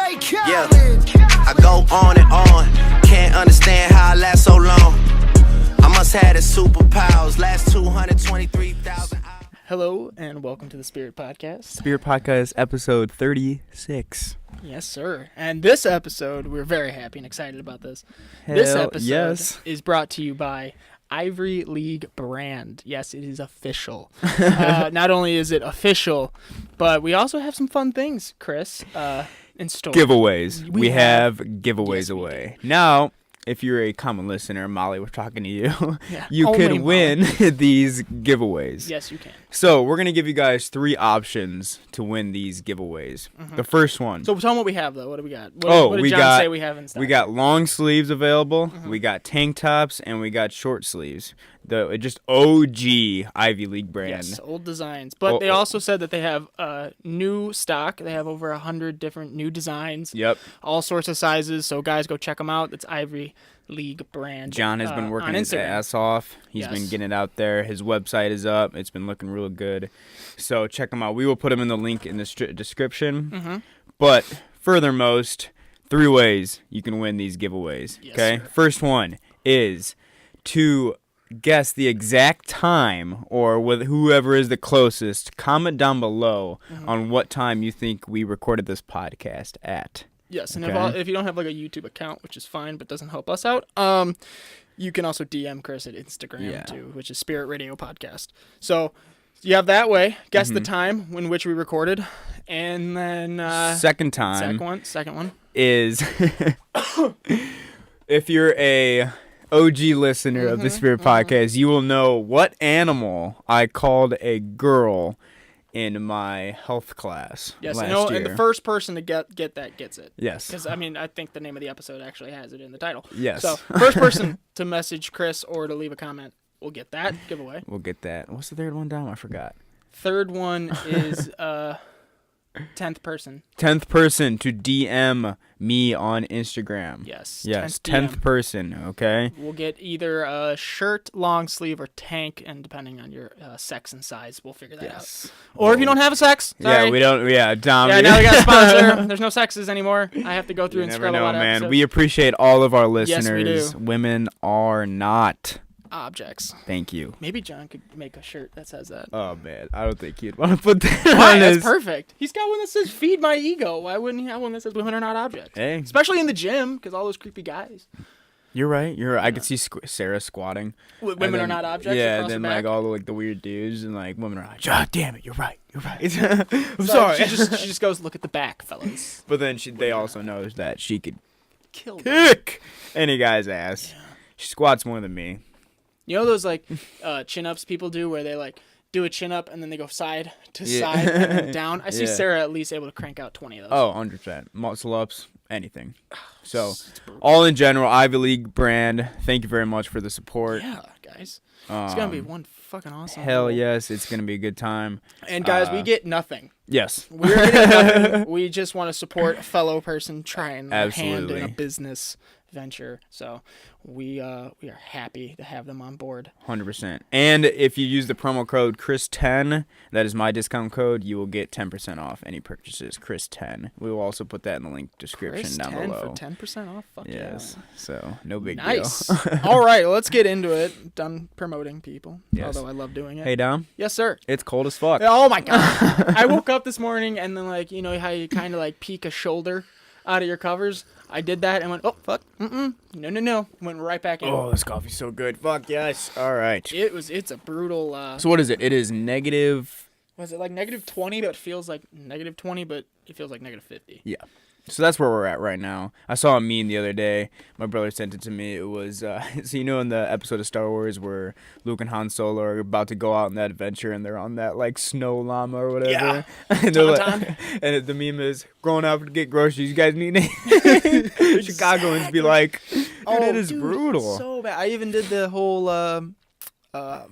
Yeah, I go on and on. Can't understand how I last so long. I must have the superpowers. Last 223,000 hours. Hello and welcome to the Spirit Podcast. Spirit Podcast episode 36. Yes, sir. And this episode, we're very happy and excited about this. This episode is brought to you by Ivory League Brand. Yes, it is official. Not only is it official, but we also have some fun things, Chris, in store. Giveaways. We have giveaways Yes, we away. Now, if you're a common listener, Molly, we're talking to you. Yeah, you only could Molly. win these giveaways. Yes, you can. So we're going to give you guys 3 options to win these giveaways. The first one. So tell them what we have, though. What do we got? What did John say we have in stock? We got long sleeves available. We got tank tops, and we got short sleeves. Just OG Ivy League brand. Yes, old designs. But they also said that they have new stock. They have over 100 different new designs. Yep. All sorts of sizes. So, guys, go check them out. It's Ivory League Brand. John has been working on his Instagram. ass off. He's Yes. been getting it out there. His website is up. It's been looking real good. So check him out. We will put him in the link in the description. But furthermost, 3 ways you can win these giveaways. Yes, Okay. sir. First one is to guess the exact time, or with whoever is the closest. Comment down below on what time you think we recorded this podcast at. Yes, and Okay. if you don't have like a YouTube account, which is fine, but doesn't help us out, you can also DM Chris at Instagram too, which is Spirit Radio Podcast. So you have that way. Guess the time in which we recorded, and then Second time second one. is if you're a OG listener of the Spirit Podcast, you will know what animal I called a girl in my health class Yes, last and, year. and the first person to get that gets it. Yes. Because I mean, I think the name of the episode actually has it in the title. Yes. So first person to message Chris or to leave a comment will get that giveaway. We'll get that. What's the third one down? I forgot. Third one is 10th person. 10th person to DM me on Instagram. Yes. Yes, 10th 10th person, okay? We'll get either a shirt, long sleeve, or tank, and depending on your sex and size, we'll figure that out. Or if you don't have a sex, sorry. Yeah, we don't, Dom. Yeah, now we got a sponsor. There's no sexes anymore. I have to go through You and never scrub a know, lot of man. episodes. We appreciate all of our Yes, we listeners. do. Women are not. Objects. Thank you. Maybe John could make a shirt that says that. Oh, man. I don't think he'd want to put that Why? on That's his... perfect. He's got one that says "Feed my ego." Why wouldn't he have one that says "Women are not objects"? Hey, Especially in the gym, because all those creepy guys. you're right. I could see Sarah squatting. Women And are then- not objects. Yeah, across and then her like back. all the weird dudes and like women are like, God damn it, you're right. I'm So sorry. She just goes, "Look at the back, fellas." But then they also knows that she could Kill them. kick any guy's ass. She squats more than me. You know those like chin ups people do where they like do a chin up and then they go side to side and then down. I see Yeah. Sarah at least able to crank out 20 of those. Oh, 100%. Muscle ups, anything. So, all in general, Ivy League brand. Thank you very much for the support. Yeah, guys. It's gonna be one fucking awesome. Hell yes, it's gonna be a good time. And guys, we get nothing. Yes. We're getting nothing. We just want to support a fellow person trying their hand in Absolutely. a business venture. So we are happy to have them on board. 100%. And if you use the promo code Chris10, that is my discount code, you will get 10% off any purchases. Chris10. We will also put that in the link description Chris down 10 below. for 10% off. Fuck Yes. So, no big Nice. deal. All right, let's get into it. Done promoting people. Yes. Although I love doing it. Hey, Dom. Yes, sir. It's cold as fuck. Oh my god. I woke up this morning and then like, you know how you kind of like peek a shoulder out of your covers? I did that and went, "Oh, fuck. No. Went right back in. Oh, this coffee's so good. Fuck yes. All right. It's a brutal So what is it? It is negative. was it like -20 but it feels like -20 but it feels like -50. Yeah. So that's where we're at right now. I saw a meme the other day. My brother sent it to me. It was, so you know in the episode of Star Wars where Luke and Han Solo are about to go out on that adventure and they're on that, like, snow llama or whatever? Yeah. And, they're like, Tauntaun. and the meme is, growing up to get groceries, you guys need anything? Chicagoans be like, dude, it is brutal. So bad. I even did the whole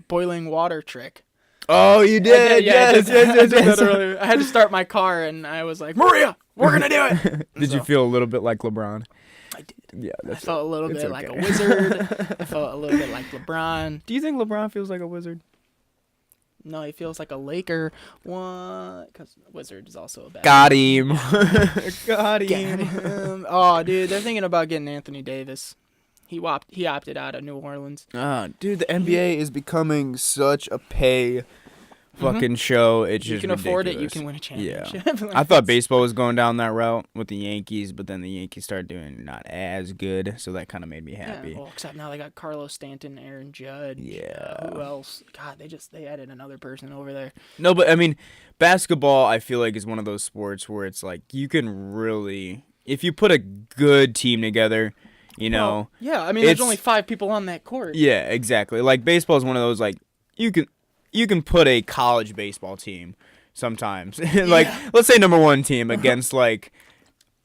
boiling water trick. Oh, you did? I did Yes. that earlier. I had to start my car and I was like, "Maria, we're gonna do it." Did you feel a little bit like LeBron? I did. Yeah, I that's felt a little it's bit like a okay. wizard. I felt a little bit like LeBron. Do you think LeBron feels like a wizard? No, he feels like a Laker. What? Because Wizard is also a bad. Got him. Got him. Oh, dude, they're thinking about getting Anthony Davis. He opted out of New Orleans. Dude, the NBA is becoming such a pay fucking show. It's just you can afford it. You ridiculous. can win a championship. Yeah. I thought baseball was going down that route with the Yankees, but then the Yankees started doing not as good, so that kind of made me happy. Yeah, well, except now they got Carlos Stanton, Aaron Judge. Yeah. Who else? God, they added another person over there. No, but I mean, basketball, I feel like is one of those sports where it's like you can really, if you put a good team together, you know. Well, yeah, I mean, there's only 5 people on that court. Yeah, exactly. Like baseball is one of those like you can put a college baseball team sometimes. Like let's say number 1 team against like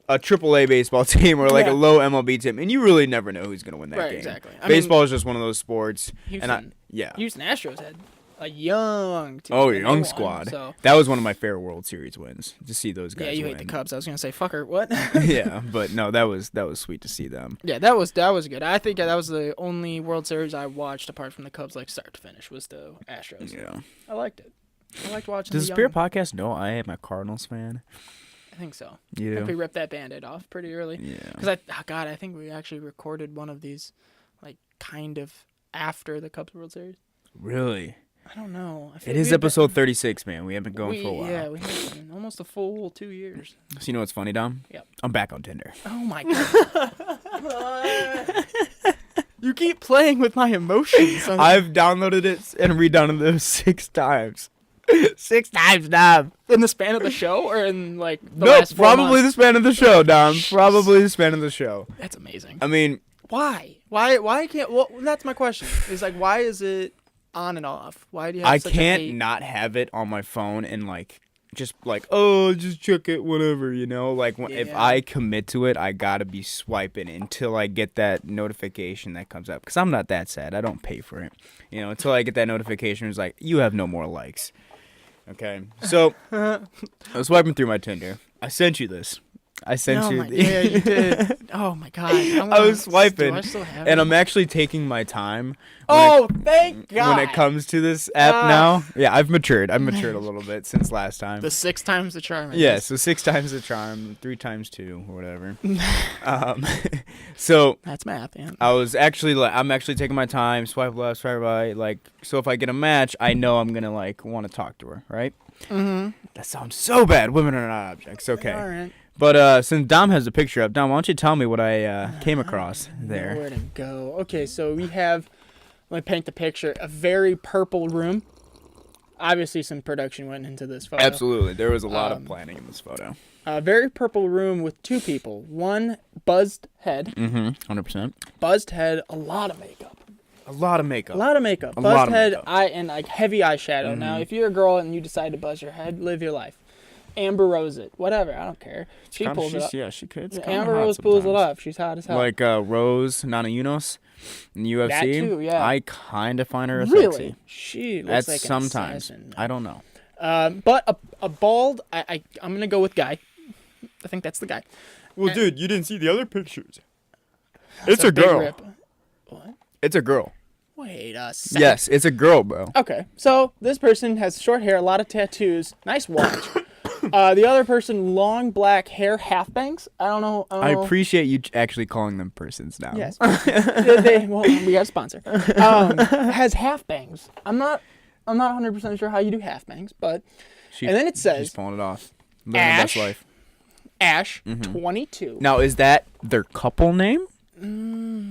a AAA baseball team or like a low MLB team, and you really never know who's gonna win that game. Exactly. Baseball is just one of those sports. Houston Astros had a young team. Oh, young squad. So. That was one of my favorite World Series wins to see those guys. Yeah, you win. hate the Cubs. I was gonna say fucker. What? Yeah, but no, that was sweet to see them. Yeah, that was good. I think that was the only World Series I watched apart from the Cubs, like start to finish, was the Astros. Yeah, I liked it. I liked watching. Does the Spirit Podcast know I am a Cardinals fan? I think so. You I think do? we ripped that Band-Aid off pretty early. Yeah. Because I think we actually recorded one of these, like kind of after the Cubs World Series. Really? I don't know. It is episode 36, man. We have been going for a while. Yeah, we have been almost a full 2 years. So you know what's funny, Dom? Yep. I'm back on Tinder. Oh my god. You keep playing with my emotions. I've downloaded it and re-downloaded it 6 times. 6 times, Dom. In the span of the show, or in like the last 4 probably months? the span of the show, Dom. Probably the span of the show. That's amazing. I mean, why? Why can't? Well, that's my question. Is like, why is it on and off? Why do you have I such a can't hate? not have it on my phone and like just like, oh, just check it, whatever, you know? Like if I commit to it, I gotta be swiping until I get that notification that comes up. Because I'm not that sad. I don't pay for it. You know, until I get that notification, it's like, you have no more likes. Okay, so I was swiping through my Tinder. I sent you this. I sent you. Yeah, you did. Oh my god! I was swiping, do I still have and it? I'm actually taking my time. Thank God! When it comes to this app now, yeah, I've matured. I've matured a little bit since last time. The 6 times the charm. Yeah, so 6 times the charm, 3 times 2, or whatever. So that's math. Yeah. I'm actually taking my time, swipe left, swipe right. Like, so if I get a match, I know I'm gonna like want to talk to her, right? Mm-hmm. That sounds so bad. Women are not objects. Okay. All right. But since Dom has a picture up, Dom, why don't you tell me what I came across there? Where to go? Okay, so we have. Let me paint the picture. A very purple room. Obviously, some production went into this photo. Absolutely, there was a lot of planning in this photo. A very purple room with 2 people. One buzzed head. 100%. Buzzed head. A lot of makeup. A lot of makeup. Buzzed head. And like heavy eyeshadow. Now, if you're a girl and you decide to buzz your head, live your life. Amber Rose it. Whatever. I don't care. She pulls it up. Yeah, she could. Amber Rose pulls it off. She's hot as hell. Like Rose Namajunas in the UFC. That too, yeah. I kind of find her really sexy. She looks That's like sometimes. an assassin. I don't know. But a bald. I'm gonna go with guy. I think that's the guy. Well, dude, you didn't see the other pictures. It's a a girl. Rip. What? It's a girl. Wait a second. Yes, it's a girl, bro. Okay, so this person has short hair, a lot of tattoos, nice watch. The other person, long black hair, half bangs. I don't know. I appreciate you actually calling them persons now. Yes. Well, we got a sponsor. Has half bangs. I'm not 100% sure how you do half bangs, but and then it says she's pulling it off. Living the best life. Ash, 22. Now, is that their couple name?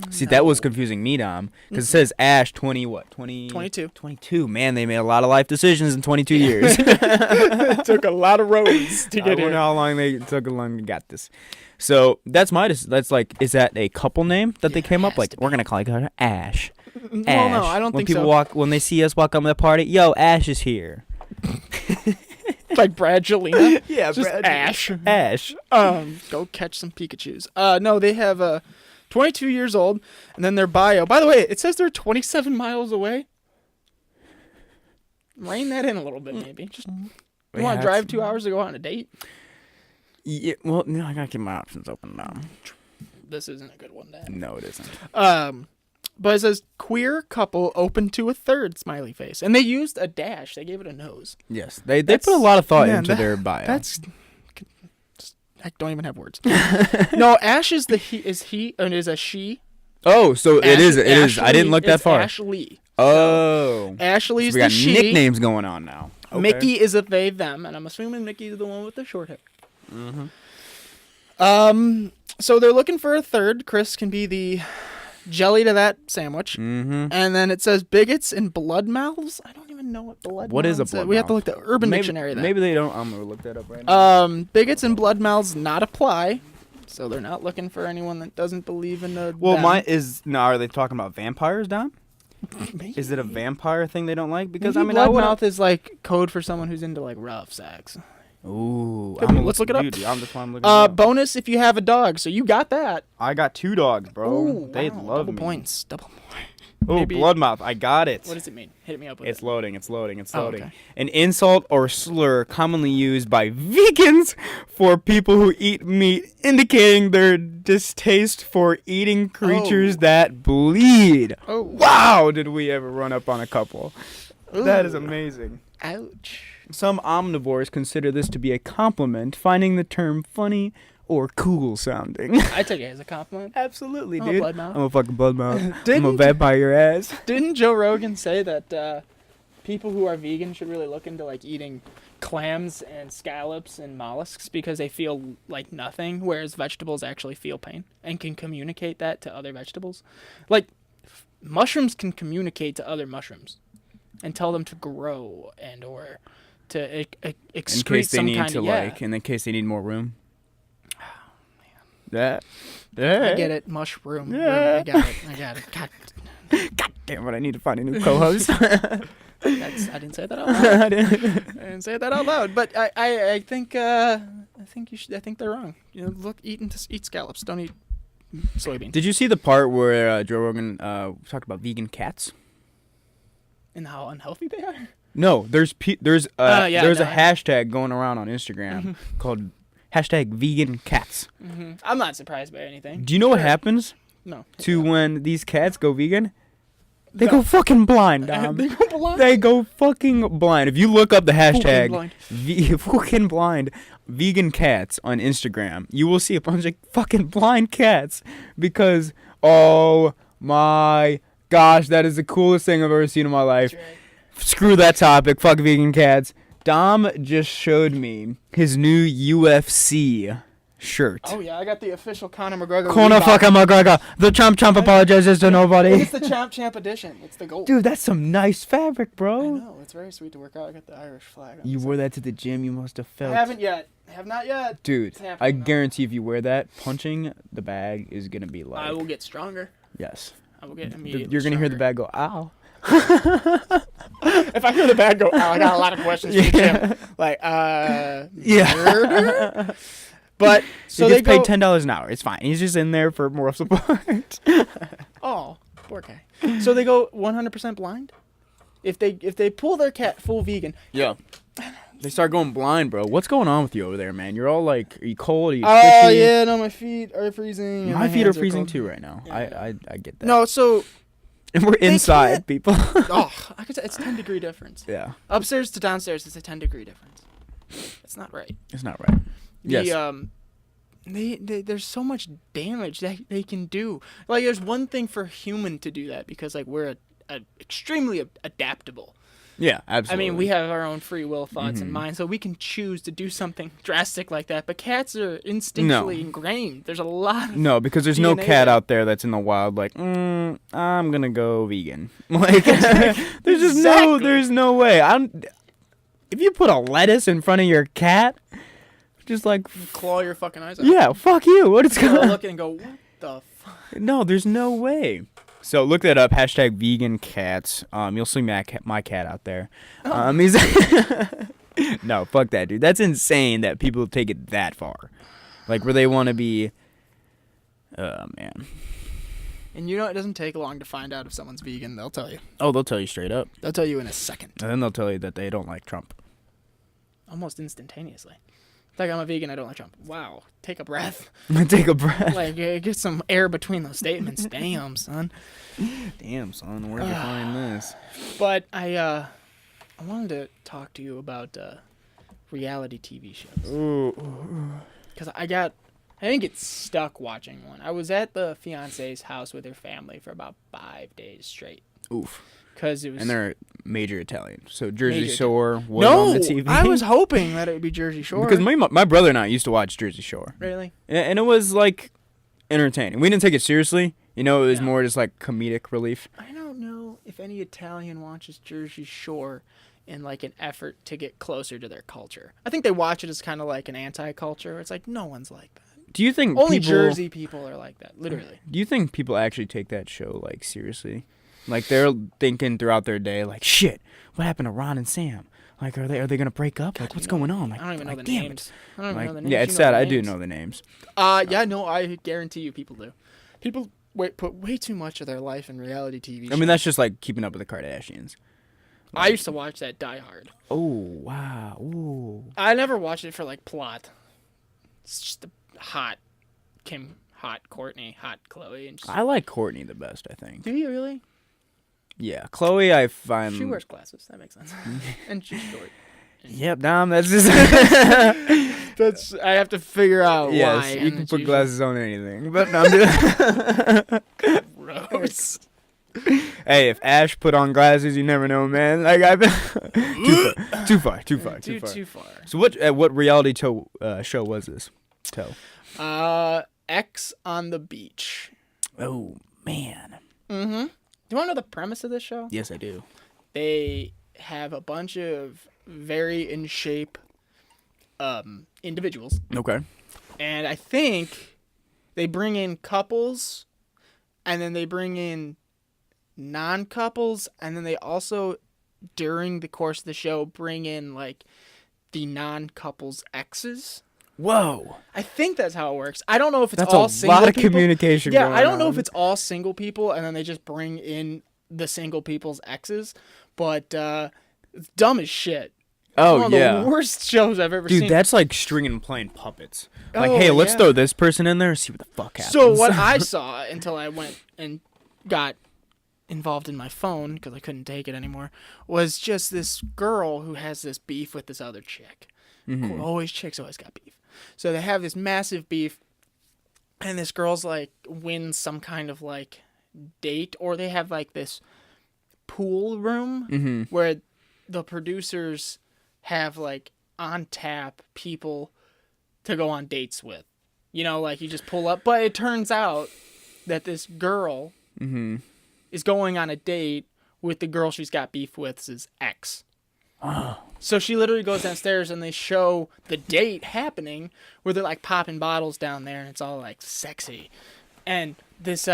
See, that was confusing me, Dom, because it says Ash 20 what? 22. 22. Man, they made a lot of life decisions in 22 years. It took a lot of roads to get I wonder how long they took to get this. So that's that's like, is that a couple name that they came up like? We're gonna call her Ash. Well, no, I don't think so. When they see us walk on the party, yo, Ash is here. Like Brad Jelena. Yeah, just Brad Ash. Ash. Go catch some Pikachus. No, they have 22 years old, and then their bio. By the way, it says they're 27 miles away. Rein that in a little bit, maybe. Just you want to drive 2 hours to go on a date? Yeah, well, no, I gotta keep my options open now. This isn't a good one, Dad. No, it isn't. But it says queer couple open to a third smiley face, and they used a dash. They gave it a nose. Yes, they put a lot of thought into their bio. I don't even have words. No, Ash is and is a she. Oh, so it is. I didn't look that far. Ashley. Oh. So Ashley's we got the she. nicknames going on now. Okay. Mickey is a they them, and I'm assuming Mickey is the one with the short hair. So they're looking for a third. Chris can be the jelly to that sandwich. And then it says bigots and blood mouths. I don't even know what blood What mouths is a blood We have mouth? to look the Urban Dictionary. Maybe they don't. I'm gonna look that up right now. Bigots and blood mouths not apply. So they're not looking for anyone that doesn't believe in the. Well, are they talking about vampires, Don? Maybe. Is it a vampire thing they don't like? Because Maybe I mean, blood mouth is like code for someone who's into like rough sex. Ooh, let's look it up. Dude, I'm just looking it up. Bonus if you have a dog. So you got that. I got 2 dogs, bro. Ooh, They wow, love double me. points. Double points. Oh, bloodmouth. I got it. What does it mean? Hit me up with It's it. loading. It's loading. Oh, okay. An insult or slur commonly used by vegans for people who eat meat, indicating their distaste for eating creatures that bleed. Oh. Wow, did we ever run up on a couple? Ooh. That is amazing. Ouch. Some omnivores consider this to be a compliment, finding the term funny or cool sounding. I take it as a compliment. Absolutely, I'm a dude. bloodmouth. I'm a fucking bloodmouth. I'm Didn't- a vampire your ass. Didn't Joe Rogan say that people who are vegan should really look into like eating clams and scallops and mollusks because they feel like nothing, whereas vegetables actually feel pain and can communicate that to other vegetables? Like mushrooms can communicate to other mushrooms and tell them to grow and or to excrete In case they some need kind to of in case they need more room. Oh That. man, I get it. Mushroom. Yeah. I got it. God damn it! I need to find a new co-host. I didn't say that out loud. I didn't say that out loud. But I think you should. I think they're wrong. You know, eat scallops. Don't eat soybeans. Did you see the part where Joe Rogan talked about vegan cats? And how unhealthy they are. No, there's a I- hashtag going around on Instagram called hashtag vegan cats. I'm not surprised by anything. Do you know what happens No. to when these cats go vegan? They go fucking blind, Dom. They go blind. They go fucking blind. If you look up the hashtag blind. fucking blind vegan cats on Instagram, you will see a bunch of fucking blind cats because, oh my gosh, that is the coolest thing I've ever seen in my life. That's right. Screw that topic. Fuck vegan cats. Dom just showed me his new UFC shirt. Oh yeah, I got the official Conor McGregor. Conor Reebok. fucking McGregor. The Trump apologizes to nobody. It's the Champ edition. It's the gold. Dude, that's some nice fabric, I bro. know, it's very sweet to work out. I got the Irish flag on. You wore that to the gym. You must have I felt. haven't yet. I have not yet. Dude, It's happening I now. guarantee if you wear that, punching the bag is gonna be like. I will get stronger. Yes. I will get immediately You're gonna hear the stronger. bag go, ow. If I hear the bag go, I got a lot of questions for Jim. Like, murder? But, so he they gets paid go, $10 an hour. It's fine. He's just in there for moral support. oh, poor guy. So they go 100% blind? If they pull their cat full vegan. Yeah. They start going blind, bro. What's going on with you over there, man? You're all like, are you cold? Are you twitchy? Oh, yeah, no, my feet are freezing. and My feet are hands freezing cold. too right now. Yeah. I get that. No, so, And we're inside, can't- people. oh, I could say it's 10-degree difference. Yeah. Upstairs to downstairs is a 10-degree difference. It's not right. It's not right. Yes. There's so much damage that they can do. Like, there's one thing for a human to do that because, like, we're extremely adaptable. Yeah, absolutely. I mean, we have our own free will, thoughts, and minds, so we can choose to do something drastic like that. But cats are instinctually ingrained. There's a lot of No, because there's no DNA cat there. out there that's in the wild like, I'm gonna go vegan. Like, there's just there's no way. If you put a lettuce in front of your cat, just like, claw your fucking eyes out. yeah, fuck you. What is They'll going? look and go, what the fuck? No, there's no way. So look that up. Hashtag vegan cats. You'll see my cat out there. He's no, fuck that, dude. That's insane that people take it that far. Like where they want to be. Oh man. And you know, it doesn't take long to find out if someone's vegan. They'll tell you. Oh, they'll tell you straight up, They'll tell you in a second. and then they'll tell you that they don't like Trump. Almost instantaneously. Like, I'm a vegan, I don't like Trump. Wow, take a breath. Take a breath. Like, get some air between those statements. Damn, son. Damn, son, where'd you find this? But I wanted to talk to you about reality TV shows. Ooh. Because I didn't get stuck watching one. I was at the fiance's house with her family for about 5 days straight. Oof. Because it was... And they're major Italian. So Jersey Major Shore was on the TV. I was hoping that it would be Jersey Shore. Because my brother and I used to watch Jersey Shore. Really? And it was, like, entertaining. We didn't take it seriously. You know, it was more just, like, comedic relief. I don't know if any Italian watches Jersey Shore in, like, an effort to get closer to their culture. I think they watch it as kind of like an anti-culture. It's like, no one's like that. Do you think Only Jersey people are like that, literally. Do you think people actually take that show, like, seriously? Like, they're thinking throughout their day, like, shit, what happened to Ron and Sam? Like, are they gonna break up? Like, what's going on? Like, I don't even know the damn names. it. I don't even know the names. Yeah, it's sad. I do know the names. Yeah, no, I guarantee you people do. People put way too much of their life in reality TV shows. I mean, that's just like Keeping Up with the Kardashians. I used to watch that Die Hard. Oh, wow. Ooh. I never watched it for, like, plot. It's just the hot Kim, hot Courtney, hot Chloe. And just... I like Courtney the best, I think. Do you really? Yeah, Chloe, I find... She wears glasses. That makes sense. And she's short. Yep, Dom, that's just... That's... I have to figure out why. Yes, you can put glasses on anything. But no, I'm just... Gross. Hey, if Ash put on glasses, you never know, man. Like, I've been... too far. Too far. So what reality show was this? X on the Beach. Oh, man. Mm-hmm. Do you want to know the premise of this show? Yes, I do. They have a bunch of very in shape individuals. Okay. And I think they bring in couples, and then they bring in non-couples, and then they also, during the course of the show, bring in, like, the non-couples' exes. Whoa. I think that's how it works. I don't know if it's that's all single people. That's a lot of communication Yeah, going I don't know on. if it's all single people, and then they just bring in the single people's exes, but it's dumb as shit. Oh, one yeah. of the worst shows I've ever seen. Dude, that's like stringing and playing puppets. Like, Oh, hey, let's yeah. throw this person in there and see what the fuck happens. So what I saw until I went and got involved in my phone because I couldn't take it anymore was just this girl who has this beef with this other chick. Mm-hmm. Chicks always got beef. So they have this massive beef, and this girl's like wins some kind of like date, or they have like this pool room where the producers have like on tap people to go on dates with. You know, like you just pull up. But it turns out that this girl is going on a date with the girl she's got beef with's ex. Oh. So she literally goes downstairs and they show the date happening where they're like popping bottles down there and it's all like sexy. And this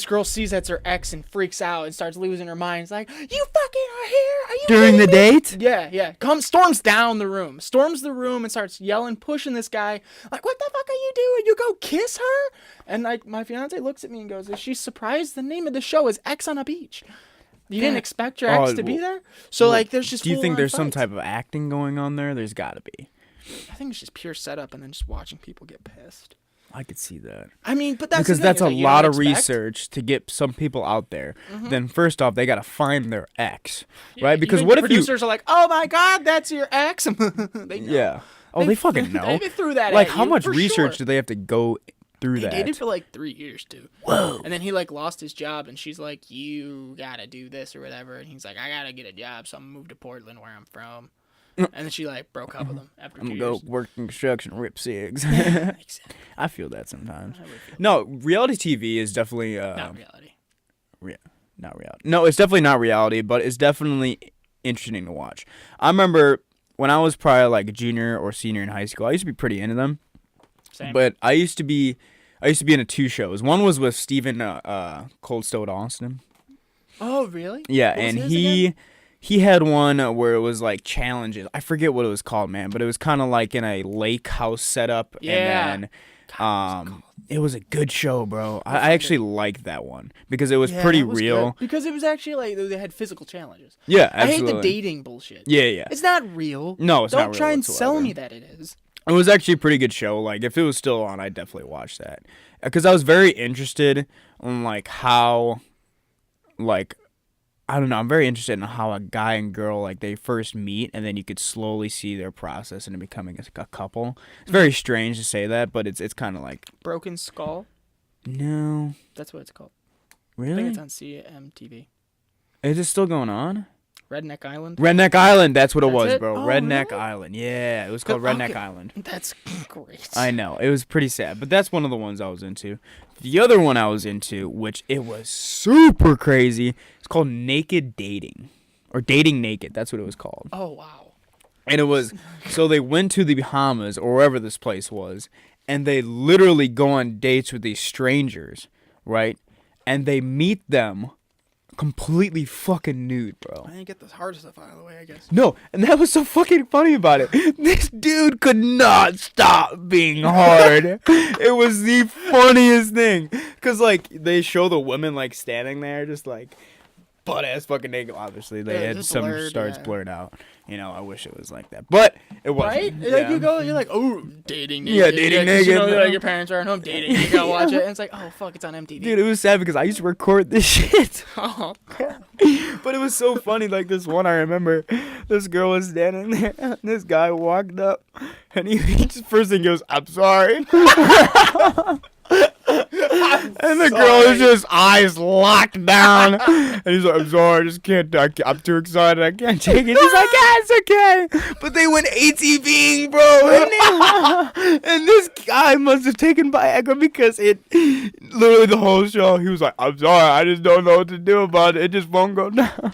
girl sees that's her ex and freaks out and starts losing her mind. It's like, you fucking are here? Are you During the date? Yeah. Storms down the room. Storms the room and starts yelling, pushing this guy. Like, what the fuck are you doing? You go kiss her? And like my fiance looks at me and goes, is she surprised? The name of the show is X on a Beach. You didn't expect your ex to be there? So like there's just Do you think there's some fights. type of acting going on there? There's gotta be. I think it's just pure setup and then just watching people get pissed. I could see that. I mean, but that's because the thing, that's is a that you lot don't of expect. research to get some people out there. Then first off, they gotta find their ex, Yeah, right? Because even what the if you? producers are like, oh my god, that's your ex? They know. Yeah. Oh, they fucking know. They threw that Like, at how you, much for research sure. do they have to go through They that? dated for like 3 years too. Whoa. And then he like lost his job, and she's like, "You gotta do this or whatever." And he's like, "I gotta get a job, so I'm gonna move to Portland, where I'm from." And then she like broke up with him after 2 I'm years. gonna go work in construction, rip cigs. Makes sense. I feel that sometimes. I would feel No, reality TV is definitely not reality. not reality. No, it's definitely not reality, but it's definitely interesting to watch. I remember when I was probably like a junior or senior in high school, I used to be pretty into them. Same. But I used to be into 2 shows. One was with Steven Cold Stone Austin. Oh really? Yeah, What was and his he again? he had one where it was like challenges. I forget what it was called, man, but it was kind of like in a lake house setup. Yeah. And then God, It was a good show, bro. I actually liked that one because it was pretty real. Good. Because it was actually like they had physical challenges. Yeah, absolutely. I hate the dating bullshit. Yeah. It's not real. No, it's not real. Don't try and whatsoever. sell me that it is. It was actually a pretty good show. Like, if it was still on, I'd definitely watch that. Because I was very interested in, like, how, like, I don't know. I'm very interested in how a guy and girl, like, they first meet, and then you could slowly see their process into becoming a couple. It's very strange to say that, but it's kind of like... Broken Skull? No. That's what it's called. Really? I think it's on CMTV. Is it still going on? Redneck Island? Redneck Island, that's what it was, it? bro. Oh, Redneck really? Island. Yeah, it was called Redneck Island. That's great. I know. It was pretty sad, but that's one of the ones I was into. The other one I was into, which it was super crazy, it's called Naked Dating. Or Dating Naked, that's what it was called. Oh, wow. And it was, so they went to the Bahamas, or wherever this place was, and they literally go on dates with these strangers, right? And they meet them completely fucking nude, bro. I didn't get the hard stuff out of the way, I guess. No, and that was so fucking funny about it. This dude could not stop being hard. It was the funniest thing. Because, like, they show the women, like, standing there just, like, butt-ass fucking naked. Obviously, they had some blurred, stars blurred out. You know, I wish it was like that. But it wasn't. Right? Yeah. Like, you go, you're like, oh, dating naked. Yeah, dating naked. You know, like, your parents are at home dating. You gotta watch it. And it's like, oh, fuck, it's on MTV. Dude, it was sad because I used to record this shit. Oh. But it was so funny. Like, this one, I remember this girl was standing there, and this guy walked up, and he just first thing goes, I'm sorry. And the girl is just eyes locked down. And he's like, I'm sorry, I just can't, I'm too excited, I can't take it. He's like, yeah, it's okay. But they went ATVing, bro. And this guy must have taken Viagra because it, literally the whole show, he was like, I'm sorry, I just don't know what to do about it. It just won't go down.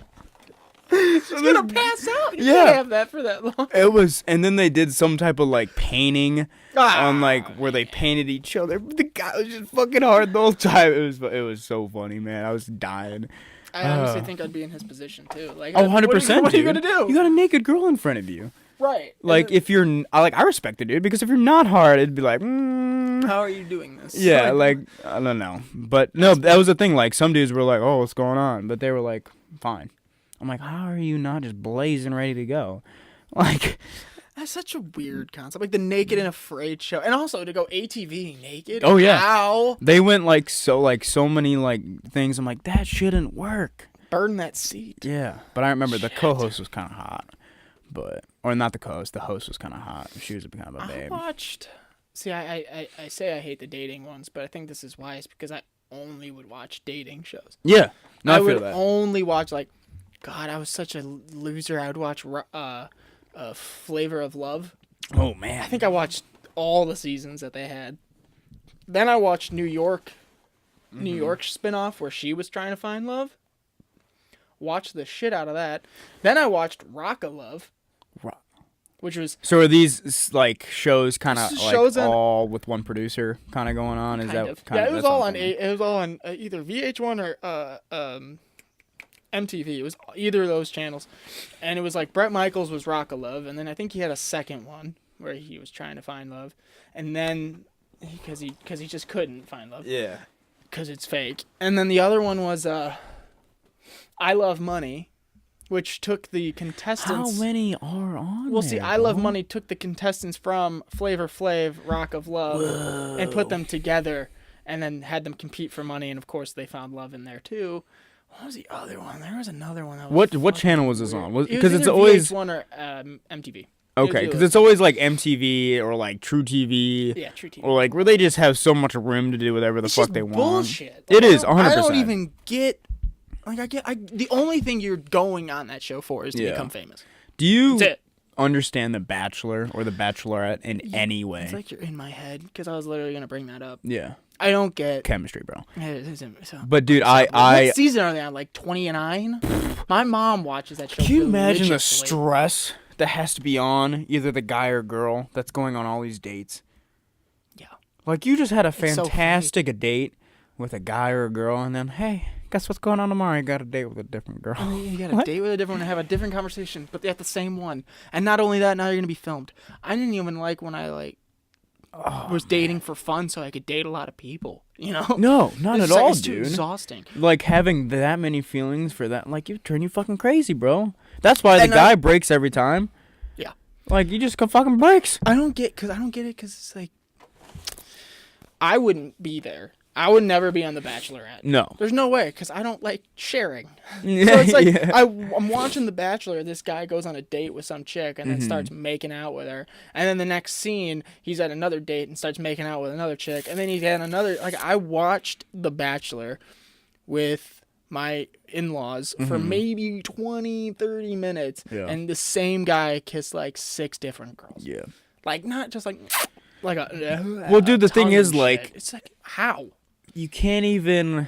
He's gonna pass out. You Yeah. can't have that for that long. It was, and then they did some type of like painting on like where they painted each other. The guy was just fucking hard the whole time. It was so funny, man. I was dying. I honestly think I'd be in his position too. Like, Oh, 100%. What are you gonna do? You got a naked girl in front of you. Right. Like, if you're, I respect it, dude, because if you're not hard, it'd be like, how are you doing this? yeah, like, I don't know. But no, that was the thing. Like, some dudes were like, oh, what's going on? But they were like, fine. I'm like, how are you not just blazing ready to go? Like, that's such a weird concept. Like the Naked and Afraid show, and also to go ATV naked. Oh, yeah. How? they went so many like things. I'm like, that shouldn't work. Burn that seat. Yeah, but I remember the co-host was kind of hot, or not the co-host. The host was kind of hot. She was kind of a babe. I watched. See, I say I hate the dating ones, but I think this is why. It's because I only would watch dating shows. Yeah, no, I feel would that. only watch like. God, I was such a loser. I would watch Flavor of Love. Oh man, I think I watched all the seasons that they had. Then I watched New York spinoff where she was trying to find love. Watched the shit out of that. Then I watched Rock of Love, which was. So are these like shows kind of like on, all with one producer kind of going on? Is kind that of. kind yeah? of? It was all on. It was all on either VH1 or MTV. It was either of those channels, and it was like Bret Michaels was Rock of Love, and then I think he had a second one where he was trying to find love, and then because he just couldn't find love. Yeah. Because it's fake. And then the other one was I Love Money, which took the contestants. How many are on? Well, there, see, I Love Money took the contestants from Flavor Flav, Rock of Love, and put them together, and then had them compete for money. And of course, they found love in there too. What was the other one? There was another one. That was what channel was this on? Because it's always VH1 or MTV. okay, because it's always like MTV or like True TV. Yeah, True TV. Or like where they just have so much room to do whatever the fuck they want. Bullshit. It is 100%. I don't even get. Like the only thing you're going on that show for is to become famous. Do you That's it. understand The Bachelor or The Bachelorette in any way? It's like you're in my head because I was literally gonna bring that up. Yeah. I don't get Chemistry, bro. So. But dude, What season are they on? Like 29? My mom watches that show. Can you imagine the religiously. stress that has to be on either the guy or girl that's going on all these dates? Yeah. Like you just had a so fantastic date with a guy or a girl, and then hey, guess what's going on tomorrow? You got a date with a different girl. I mean, you got a date with a different one, have a different conversation, but they have the same one. And not only that, now you're gonna be filmed. I didn't even like when I was dating for fun so I could date a lot of people, you know? No, not at all, it's dude. too exhausting. Like, having that many feelings for that, like, you turn you fucking crazy, bro. That's why the guy breaks every time. Yeah. Like, you just fucking breaks. I don't get it because it's like, I wouldn't be there. I would never be on The Bachelorette. No. There's no way, because I don't like sharing. Yeah, so it's like, yeah. I'm watching The Bachelor, this guy goes on a date with some chick and then starts making out with her. And then the next scene, he's at another date and starts making out with another chick. And then he's at another, like, I watched The Bachelor with my in-laws for maybe 20, 30 minutes. Yeah. And the same guy kissed like 6 different girls. Yeah. Like, not just like a... Well, dude, the thing tongue is, and like... shit. It's like, how? You can't even...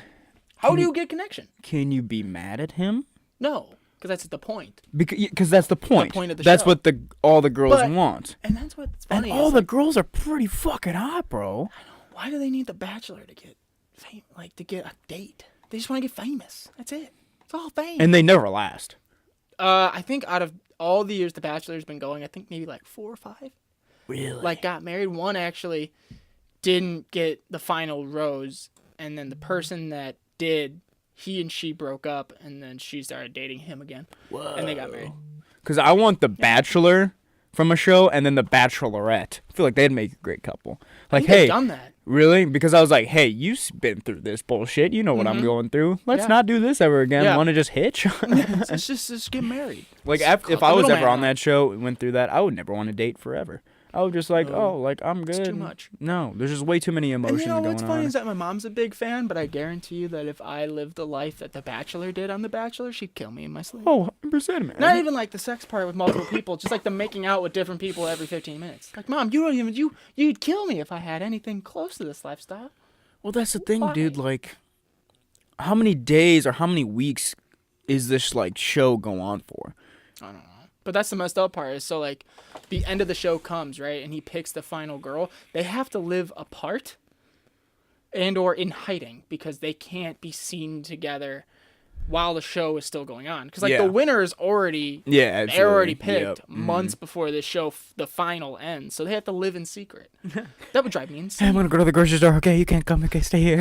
How do you get connection? Can you be mad at him? No, because that's the point. Because that's the point. The point of the that's show. what all the girls But- want. And that's what's funny. And all the girls are pretty fucking hot, bro. Why do they need the Bachelor to get to get a date? They just want to get famous. That's it. It's all fame. And they never last. I think out of all the years the Bachelor's been going, I think maybe like 4 or 5. Really? Like got married. One actually didn't get the final rose, and then the person that did, he and she broke up, and then she started dating him again. Whoa. And they got married. Because I want the Bachelor from a show and then the Bachelorette. I feel like they'd make a great couple. Like, hey, they've done that. Really? Because I was like, hey, you've been through this bullshit. You know what I'm going through. Let's not do this ever again. Yeah. Want to just hitch? It's just get married. Like, if I was ever on that show and went through that, I would never want to date forever. I was just like, I'm good. It's too much. No, there's just way too many emotions and going on. What's funny is that my mom's a big fan, but I guarantee you that if I lived the life that The Bachelor did on The Bachelor, she'd kill me in my sleep. Oh, 100%, man. Not even like the sex part with multiple people, just like the making out with different people every 15 minutes. Like, Mom, you'd kill me if I had anything close to this lifestyle. Well, that's the thing, Why? dude. Like, how many days or how many weeks is this, like, show go on for? I don't know. But that's the messed up part. Is so, like, the end of the show comes, right? And he picks the final girl. They have to live apart and or in hiding because they can't be seen together while the show is still going on. Because, like, the winner is already... Yeah, they're already picked Yep. months before the show, the final ends. So they have to live in secret. That would drive me insane. Hey, I'm going to go to the grocery store. Okay, you can't come. Okay, stay here.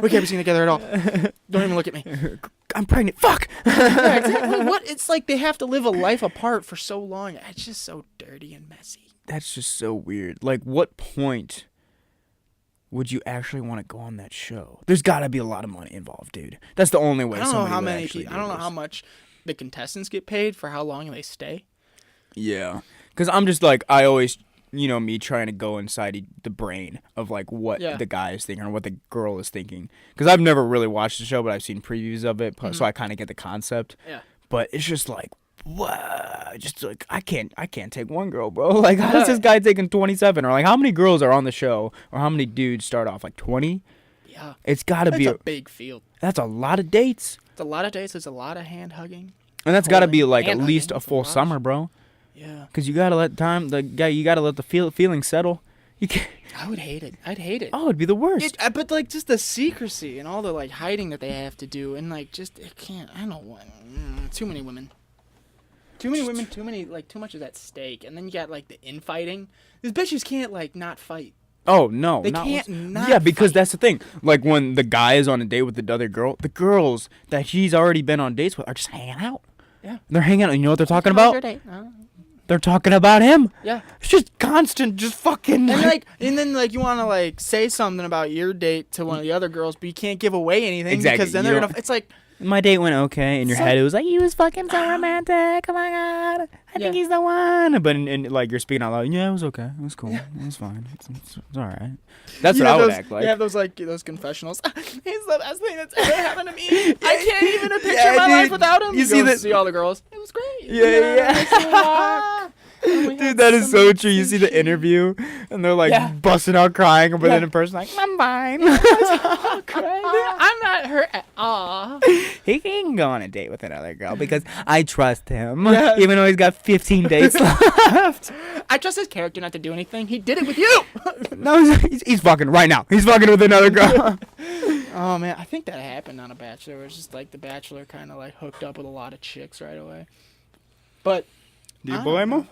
We can't be seen together at all. Don't even look at me. I'm pregnant. Fuck! Yeah, exactly. What? It's like they have to live a life apart for so long. It's just so dirty and messy. That's just so weird. Like, what point would you actually want to go on that show? There's got to be a lot of money involved, dude. That's the only way. I don't know how many actually people. I don't know how much the contestants get paid for how long they stay. Yeah, because I'm just like, I always, me trying to go inside the brain of like what the guy is thinking or what the girl is thinking. Because I've never really watched the show, but I've seen previews of it, so I kind of get the concept. Yeah. But it's just like, wow, just like I can't take one girl, bro. Like, how is this guy taking 27? Or like, how many girls are on the show, or how many dudes start off like 20? Yeah. It's got to be a big field. That's a lot of dates. It's a lot of dates. It's a lot of hand hugging. And that's got to be like at Hand least hugging, a full summer, bro. Yeah. Because you gotta let you gotta let the feeling settle. You can't. I would hate it. I'd hate it. Oh, it'd be the worst. But like just the secrecy and all the like hiding that they have to do, and like just it can't. I don't want too many women. Too many women. Too much is at stake, and then you got like the infighting. These bitches can't like not fight. Oh no, They can't not Yeah, because fight. that's the thing. Like when the guy is on a date with the other girl, the girls that he's already been on dates with are just hanging out. Yeah. They're hanging out. You know what they're talking How was about? your date? They're talking about him. Yeah. It's just constant, just fucking. And then you want to like say something about your date to one of the other girls, but you can't give away anything Exactly. because then they're gonna. It's like my date went okay. In your head, it was like, he was fucking so romantic. Oh my god, I think he's the one. But in like you're speaking out loud. Yeah, it was okay. It was cool. It was fine. It's all right. That's what I would act like. You have those confessionals. He's the best thing that's ever happened to me. I can't even picture my life without him. You see all the girls. It was great. Yeah. Dude, that is so true. You see the interview, and they're like busting out crying, but then in person, like, I'm fine. I'm not hurt at all. He can go on a date with another girl because I trust him, even though he's got 15 dates left. I trust his character not to do anything. He did it with you. No, he's fucking right now. He's fucking with another girl. Oh man, I think that happened on a Bachelor. Where it's just like the Bachelor kind of like hooked up with a lot of chicks right away. But Do you blame him?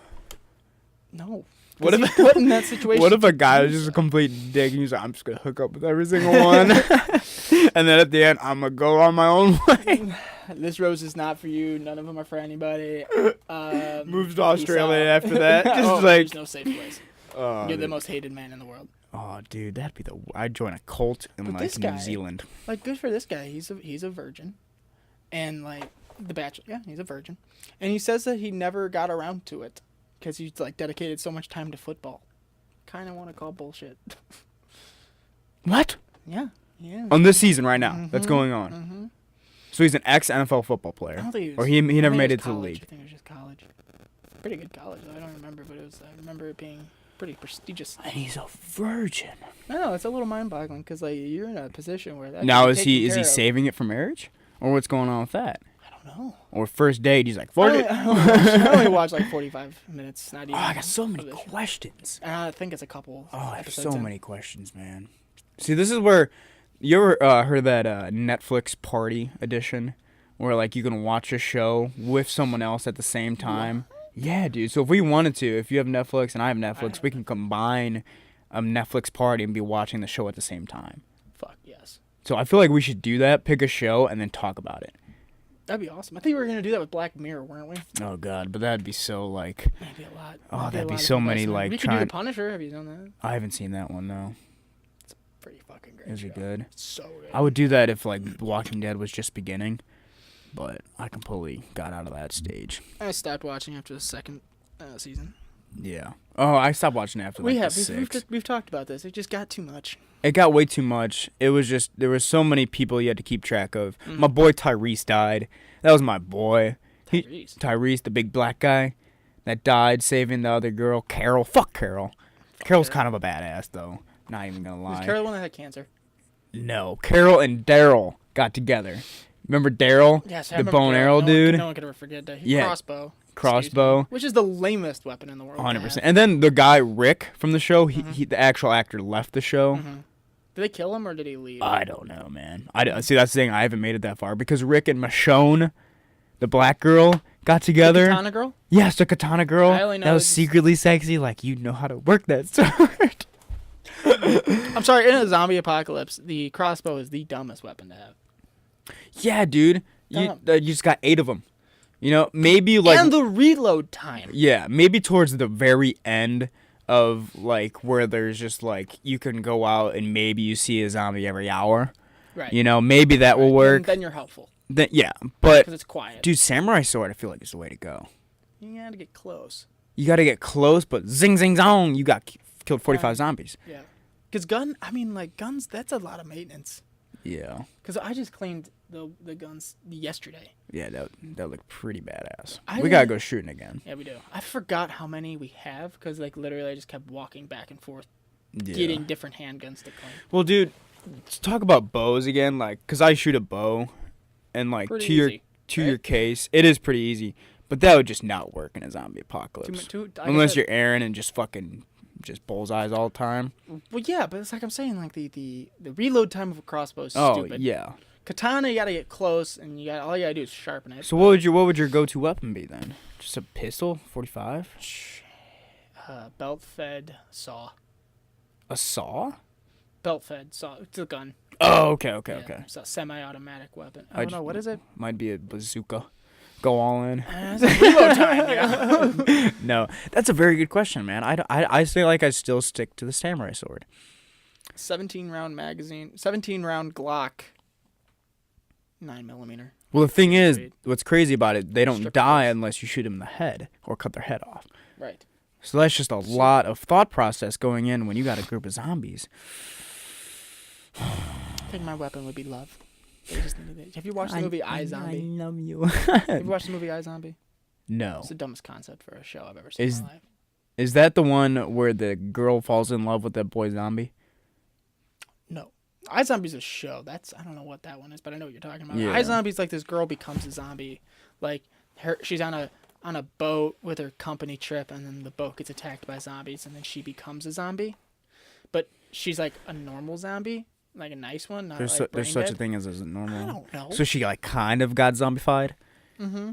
no, What if put in that situation? What if a guy is just a complete dick and he's like, I'm just gonna hook up with every single one, and then at the end, I'm gonna go on my own way. This rose is not for you. None of them are for anybody. Moves to Australia after that. Just there's no safe place. Oh, You're the most hated man in the world. Oh, dude, that'd be I'd join a cult in like New Zealand. Like, good for this guy. He's a virgin, and like the Bachelor. Yeah, he's a virgin, and he says that he never got around to it because he's like dedicated so much time to football. Kind of want to call bullshit. What? Yeah. Yeah. On this season right now, that's going on. Mm-hmm. So he's an ex-NFL football player, I don't think he was, or he never made it to the league. I think it was just college. Pretty good college. I don't remember, but I remember it being pretty prestigious. And he's a virgin. No, it's a little mind-boggling because like you're in a position where that. Now is he saving it for marriage, or what's going on with that? I don't know. Or first date, he's like, fuck it. I only watched like 45 minutes. Not even. Oh, I got so many questions. And I think it's a couple. Oh, I have so many questions, man. See, this is where you ever heard of that Netflix party edition, where like you can watch a show with someone else at the same time. Yeah, dude. So if we wanted to, if you have Netflix and I have Netflix, we can combine a Netflix party and be watching the show at the same time. Fuck yes. So I feel like we should do that, pick a show, and then talk about it. That'd be awesome. I think we were going to do that with Black Mirror, weren't we? Oh, God. But that'd be so, like... Maybe a lot. Oh, that'd be so many, like... We could do The Punisher. Have you done that? I haven't seen that one, though. It's pretty fucking great. Is it good? It's so good. I would do that if, like, Walking Dead was just beginning. But I completely got out of that stage. I stopped watching after the second season. Yeah. Oh, I stopped watching after like the sixth. We've talked about this. It just got too much. It got way too much. It was just, there were so many people you had to keep track of. My boy Tyrese died. That was my boy. Tyrese, the big black guy that died saving the other girl, Carol. Fuck Carol. Carol's kind of a badass, though. Not even gonna lie. Was Carol the one that had cancer? No. Carol and Daryl got together. Remember Daryl? Yes, the bow and arrow dude? No one could ever forget that. Crossbow. Which is the lamest weapon in the world. 100%. And then the guy, Rick, from the show, he the actual actor left the show. Mm-hmm. Did they kill him or did he leave? I don't know, man. See, that's the thing. I haven't made it that far. Because Rick and Michonne, the black girl, got together. The katana girl? Yes, the katana girl. I only know that was secretly sexy. Like, you know how to work that sword. I'm sorry, in a zombie apocalypse, the crossbow is the dumbest weapon to have. Yeah, dude. You just got 8 of them. You know, maybe like... And the reload time. Yeah, maybe towards the very end of, like, where there's just, like, you can go out and maybe you see a zombie every hour. Right. You know, maybe that will work. Then you're helpful. Yeah, but... Because it's quiet. Dude, samurai sword, I feel like is the way to go. You gotta get close. You gotta get close, but zing, zing, zong, you got killed 45 zombies. Yeah. Because guns, that's a lot of maintenance. Yeah. Because I just cleaned the guns yesterday. Yeah, that looked pretty badass. We gotta go shooting again. Yeah, we do. I forgot how many we have because, like, literally I just kept walking back and forth, getting different handguns to clean. Well, dude, let's talk about bows again. Like, because I shoot a bow, and, like, pretty your case, it is pretty easy. But that would just not work in a zombie apocalypse. Unless you're Aaron and just fucking... just bullseyes all the time. Well, yeah, but it's like I'm saying, like the reload time of a crossbow is stupid. Oh, yeah. Katana, you gotta get close, and all you gotta do is sharpen it. So what would your go-to weapon be then? Just a pistol, 45? Belt-fed saw. A saw? Belt-fed saw. It's a gun. Oh, okay. It's a semi-automatic weapon. I don't know, what is it? Might be a bazooka. Go all in. It's a reload time, yeah. No, that's a very good question, man. I feel like I still stick to the samurai sword. 17-round magazine, 17-round Glock, 9mm. Well, the thing is, what's crazy about it, they don't die unless you shoot them in the head or cut their head off. Right. So that's just a lot of thought process going in when you got a group of zombies. I think my weapon would be love. Have you watched the movie iZombie? I love you. Have you watched the movie iZombie? No. It's the dumbest concept for a show I've ever seen in my life. Is that the one where the girl falls in love with that boy zombie? No. iZombie's a show. I don't know what that one is, but I know what you're talking about. Yeah. iZombie's like this girl becomes a zombie. Like she's on a boat with her company trip, and then the boat gets attacked by zombies, and then she becomes a zombie. But she's like a normal zombie. Like a nice one, not there's like there's such a thing as a normal. I don't know. So she like kind of got zombified. Mm-hmm.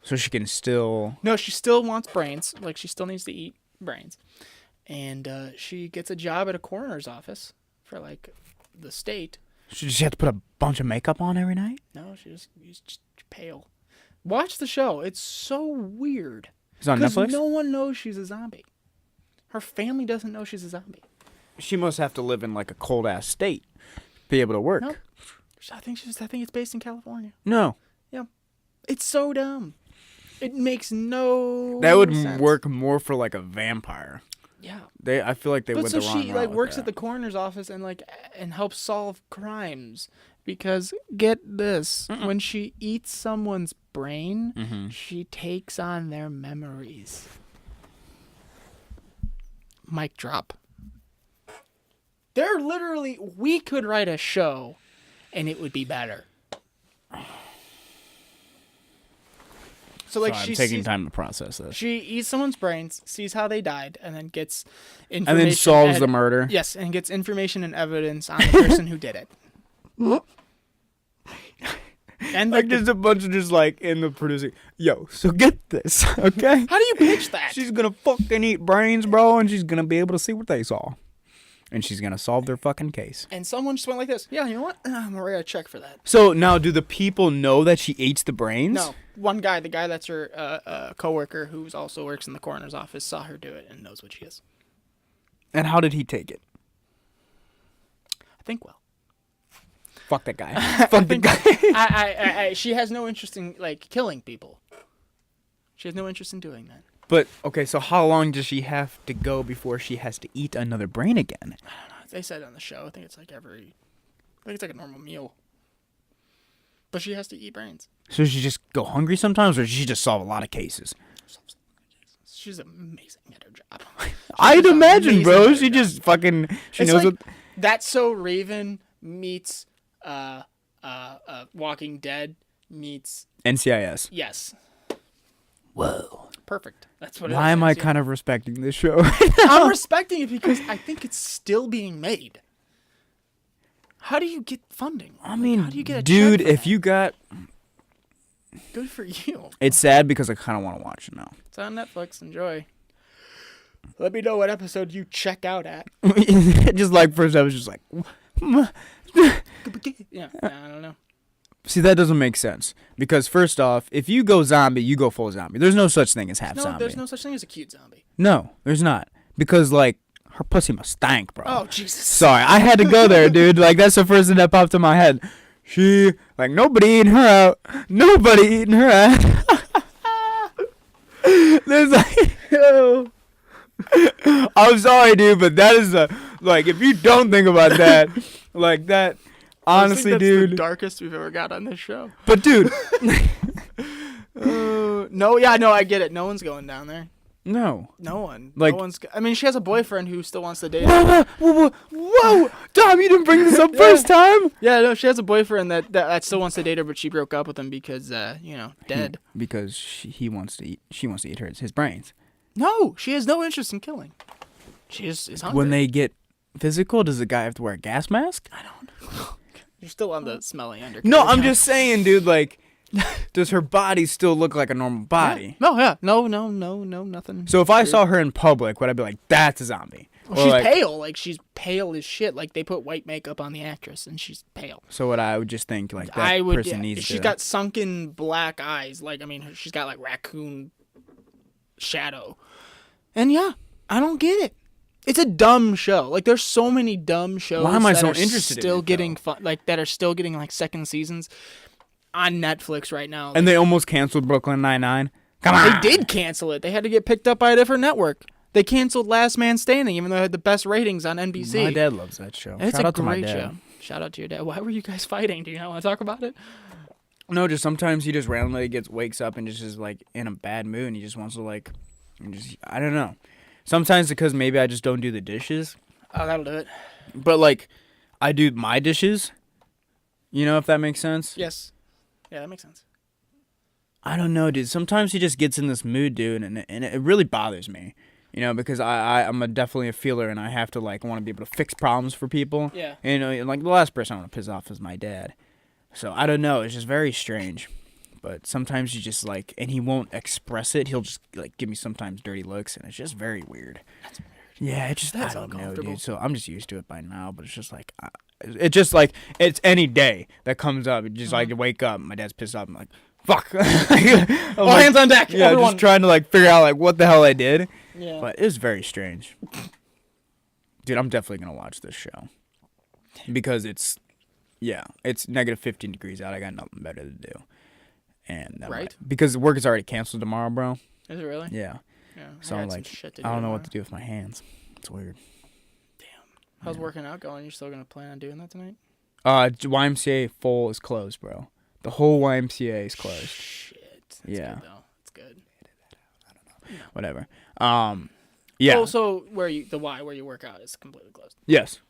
So she can still. No, she still wants brains. Like she still needs to eat. brains. And she gets a job at a coroner's office for, like, the state. She just have to put a bunch of makeup on every night? No, she's just pale. Watch the show. It's so weird. It's on Netflix? Because no one knows she's a zombie. Her family doesn't know she's a zombie. She must have to live in, like, a cold-ass state to be able to work. Nope. I think it's based in California. No. Yeah. It's so dumb. It makes no That would sense. work more for, like, a vampire. Yeah. I feel like they went the wrong route. But so she, like, works at the coroner's office and helps solve crimes. Because, get this, when she eats someone's brain, she takes on their memories. Mic drop. They're literally, we could write a show and it would be better. So, like, I'm taking time to process this. She eats someone's brains, sees how they died, and then gets information. And then solves the murder. Yes, and gets information and evidence on the person who did it. And like, there's a bunch of just, like, in the producing. Yo, so get this, okay? How do you pitch that? She's gonna fucking eat brains, bro, and she's gonna be able to see what they saw. And she's gonna solve their fucking case. And someone just went like this. Yeah, you know what? I'm gonna write a check for that. So now, do the people know that she eats the brains? No. One guy, the guy that's her coworker, who also works in the coroner's office, saw her do it and knows what she is. And how did he take it? I think well. Fuck that guy. Fuck the guy. She has no interest in, like, killing people. She has no interest in doing that. But, okay, so how long does she have to go before she has to eat another brain again? I don't know. They said on the show. I think it's like a normal meal. But she has to eat brains. So does she just go hungry sometimes, or does she just solve a lot of cases? She's amazing at her job. I'd imagine, bro. She just fucking... She knows like, what... That's So Raven meets Walking Dead meets... NCIS. Yes. Whoa. Perfect. That's what it is. Why am I kind of respecting this show? I'm respecting it because I think it's still being made. How do you get funding? I mean, how do you get a dude, check for if that? you got... Good for you. It's sad because I kind of want to watch it now. It's on Netflix. Enjoy. Let me know what episode you check out at. Just like first I was just like... Yeah, I don't know. See, that doesn't make sense. Because first off, if you go zombie, you go full zombie. There's no such thing as half zombie. There's no such thing as a cute zombie. No, there's not. Because, like, her pussy must stank, bro. Oh, Jesus. Sorry, I had to go there, dude. Like, that's the first thing that popped in my head. She, like, nobody eating her out. Nobody eating her out. There's like, yo. I'm sorry, dude, but that is like, if you don't think about that, like, that, honestly, that's dude. the darkest we've ever got on this show. But, dude. No, I get it. No one's going down there. No. No one. Like, no one's. I mean, she has a boyfriend who still wants to date Whoa, her. whoa, Tom, you didn't bring this up first time. Yeah, no, she has a boyfriend that still wants to date her, but she broke up with him because, dead. Because she wants to eat his brains. No, she has no interest in killing. She is hungry. When they get physical, does the guy have to wear a gas mask? I don't know. You're still on the smelly undercarriage. No, I'm just saying, dude, like, does her body still look like a normal body? Yeah. No, nothing. So if I saw her in public, would I be like, that's a zombie? Well, she's pale. Like, she's pale as shit. Like, they put white makeup on the actress, and she's pale. So what I would just think, like, that person needs to... She's got sunken black eyes. Like, I mean, she's got, like, raccoon shadow. And, yeah, I don't get it. It's a dumb show. Like, there's so many dumb shows. Why am I that so are interested in still it, getting that are still getting, like, second seasons on Netflix right now. And they almost canceled Brooklyn Nine-Nine. Come on. They did cancel it. They had to get picked up by a different network. They canceled Last Man Standing, even though it had the best ratings on NBC. My dad loves that show. It's Shout a out to my great dad. show. Shout out to your dad. Why were you guys fighting? Do you not want to talk about it? No, just sometimes he just randomly wakes up and just is, like, in a bad mood, and he just wants to, like, I don't know. Sometimes because maybe I just don't do the dishes. Oh, that'll do it. But, like, I do my dishes. You know, if that makes sense? Yes. Yeah, that makes sense. I don't know, dude. Sometimes he just gets in this mood, dude, and it really bothers me. You know, because I'm definitely a feeler, and I have to, like, want to be able to fix problems for people. Yeah. You know, and, like, the last person I want to piss off is my dad. So, I don't know. It's just very strange. but sometimes you just like, and he won't express it. He'll just like give me sometimes dirty looks, and it's just very weird. That's weird. Yeah, it just That's I don't know, uncomfortable. dude. So I'm just used to it by now, but it's just like it's any day that comes up. It's just like you wake up, my dad's pissed off. I'm like, fuck. All hands on deck. Yeah, everyone. just trying to like figure out like what the hell I did. Yeah. But it was very strange. Dude, I'm definitely gonna watch this show because it's negative 15 degrees out. I got nothing better to do, and right? because work is already canceled tomorrow, bro. Is it really? Yeah. Yeah. So I'm like, I don't know what to do with my hands. It's weird. Damn. How's working out going? You still gonna plan on doing that tonight? YMCA full is closed, bro. The whole YMCA is closed. Shit. That's Yeah. good, though. That's good. I don't know. Whatever. Yeah. Oh, so where you work out is completely closed. Yes.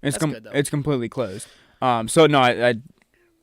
It's That's good, though. It's completely closed. So no,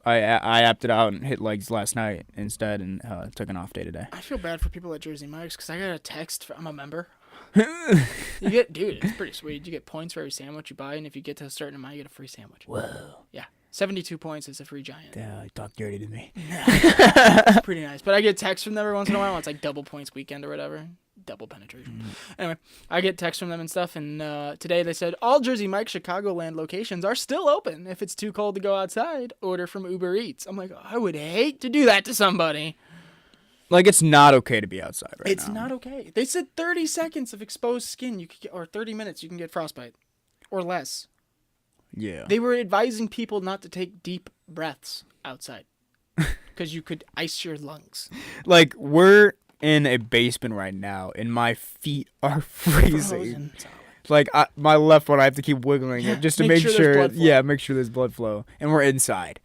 I opted out and hit legs last night instead, and took an off day today. I feel bad for people at Jersey Mike's because I got a text. I'm a member. It's pretty sweet. You get points for every sandwich you buy, and if you get to a certain amount, you get a free sandwich. Whoa. Yeah, 72 points is a free giant. Yeah, you talk dirty to me. It's pretty nice. But I get texts from them every once in a while. It's like double points weekend or whatever. Double penetration. Anyway, I get texts from them and stuff, and today they said all Jersey Mike Chicagoland locations are still open. If it's too cold to go outside, order from Uber Eats. I'm like, I would hate to do that to somebody. Like, it's not okay to be outside right now. It's not okay. They said 30 seconds of exposed skin you could get, or 30 minutes you can get frostbite, or less. Yeah. They were advising people not to take deep breaths outside because you could ice your lungs. Like, we're in a basement right now, and my feet are freezing. Frozen. Like, my left one, I have to keep wiggling it just to make there's sure. blood flow. Yeah, make sure there's blood flow. And we're inside.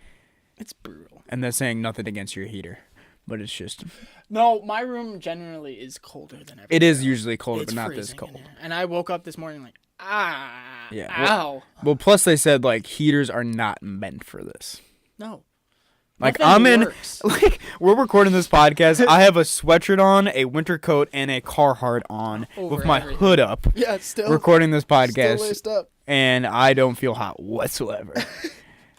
It's brutal. And they're saying nothing against your heater, but it's just. No, my room generally is colder than everything. It is usually colder, It's but not this freezing in cold. here. And I woke up this morning like, Yeah. ow. Well, plus they said like heaters are not meant for this. No. Like Nothing works. like we're recording this podcast. I have a sweatshirt on, a winter coat, and a Carhartt on Over with my everything. hood up. Yeah, it's still Recording this still podcast, laced up. and I don't feel hot whatsoever.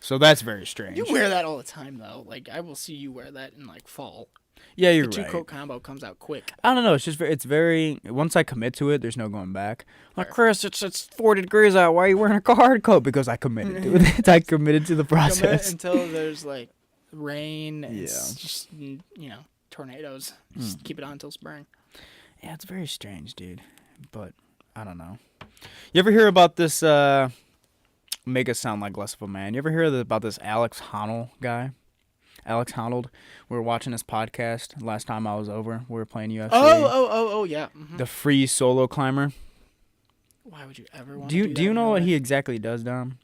So that's very strange. You wear that all the time though. Like I will see you wear that in like fall. Yeah, you're The right. 2-coat combo comes out quick. I don't know. It's just it's very. Once I commit to it, there's no going back. Like Fair. Chris, it's 40 degrees out. Why are you wearing a Carhartt coat? Because I committed to it. I committed to the process. Until there's like rain and Yeah. just tornadoes. Just keep it on until spring. Yeah, it's very strange, dude. But I don't know. You ever hear about this? Make us sound like less of a man. You ever hear about this Alex Honnold guy? Alex Honnold. We were watching this podcast last time I was over. We were playing UFC. Oh, yeah. Mm-hmm. The free solo climber. Why would you ever want Do to you do do you that know in what your he life? exactly does, Dom?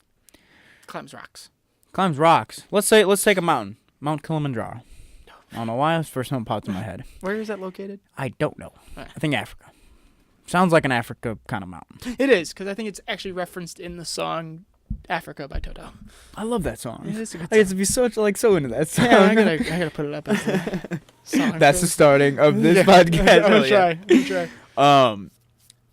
Climbs rocks. Climbs rocks. Let's take a mountain. Mount Kilimanjaro. I don't know why. It's the first one that popped in my head. Where is that located? I don't know. Right. I think Africa. Sounds like an Africa kind of mountain. It is, because I think it's actually referenced in the song Africa by Toto. I love that song. It is a good I get to be so into that song. Yeah, I gotta put it up as the song. That's the starting of this Yeah. podcast. I'm gonna try.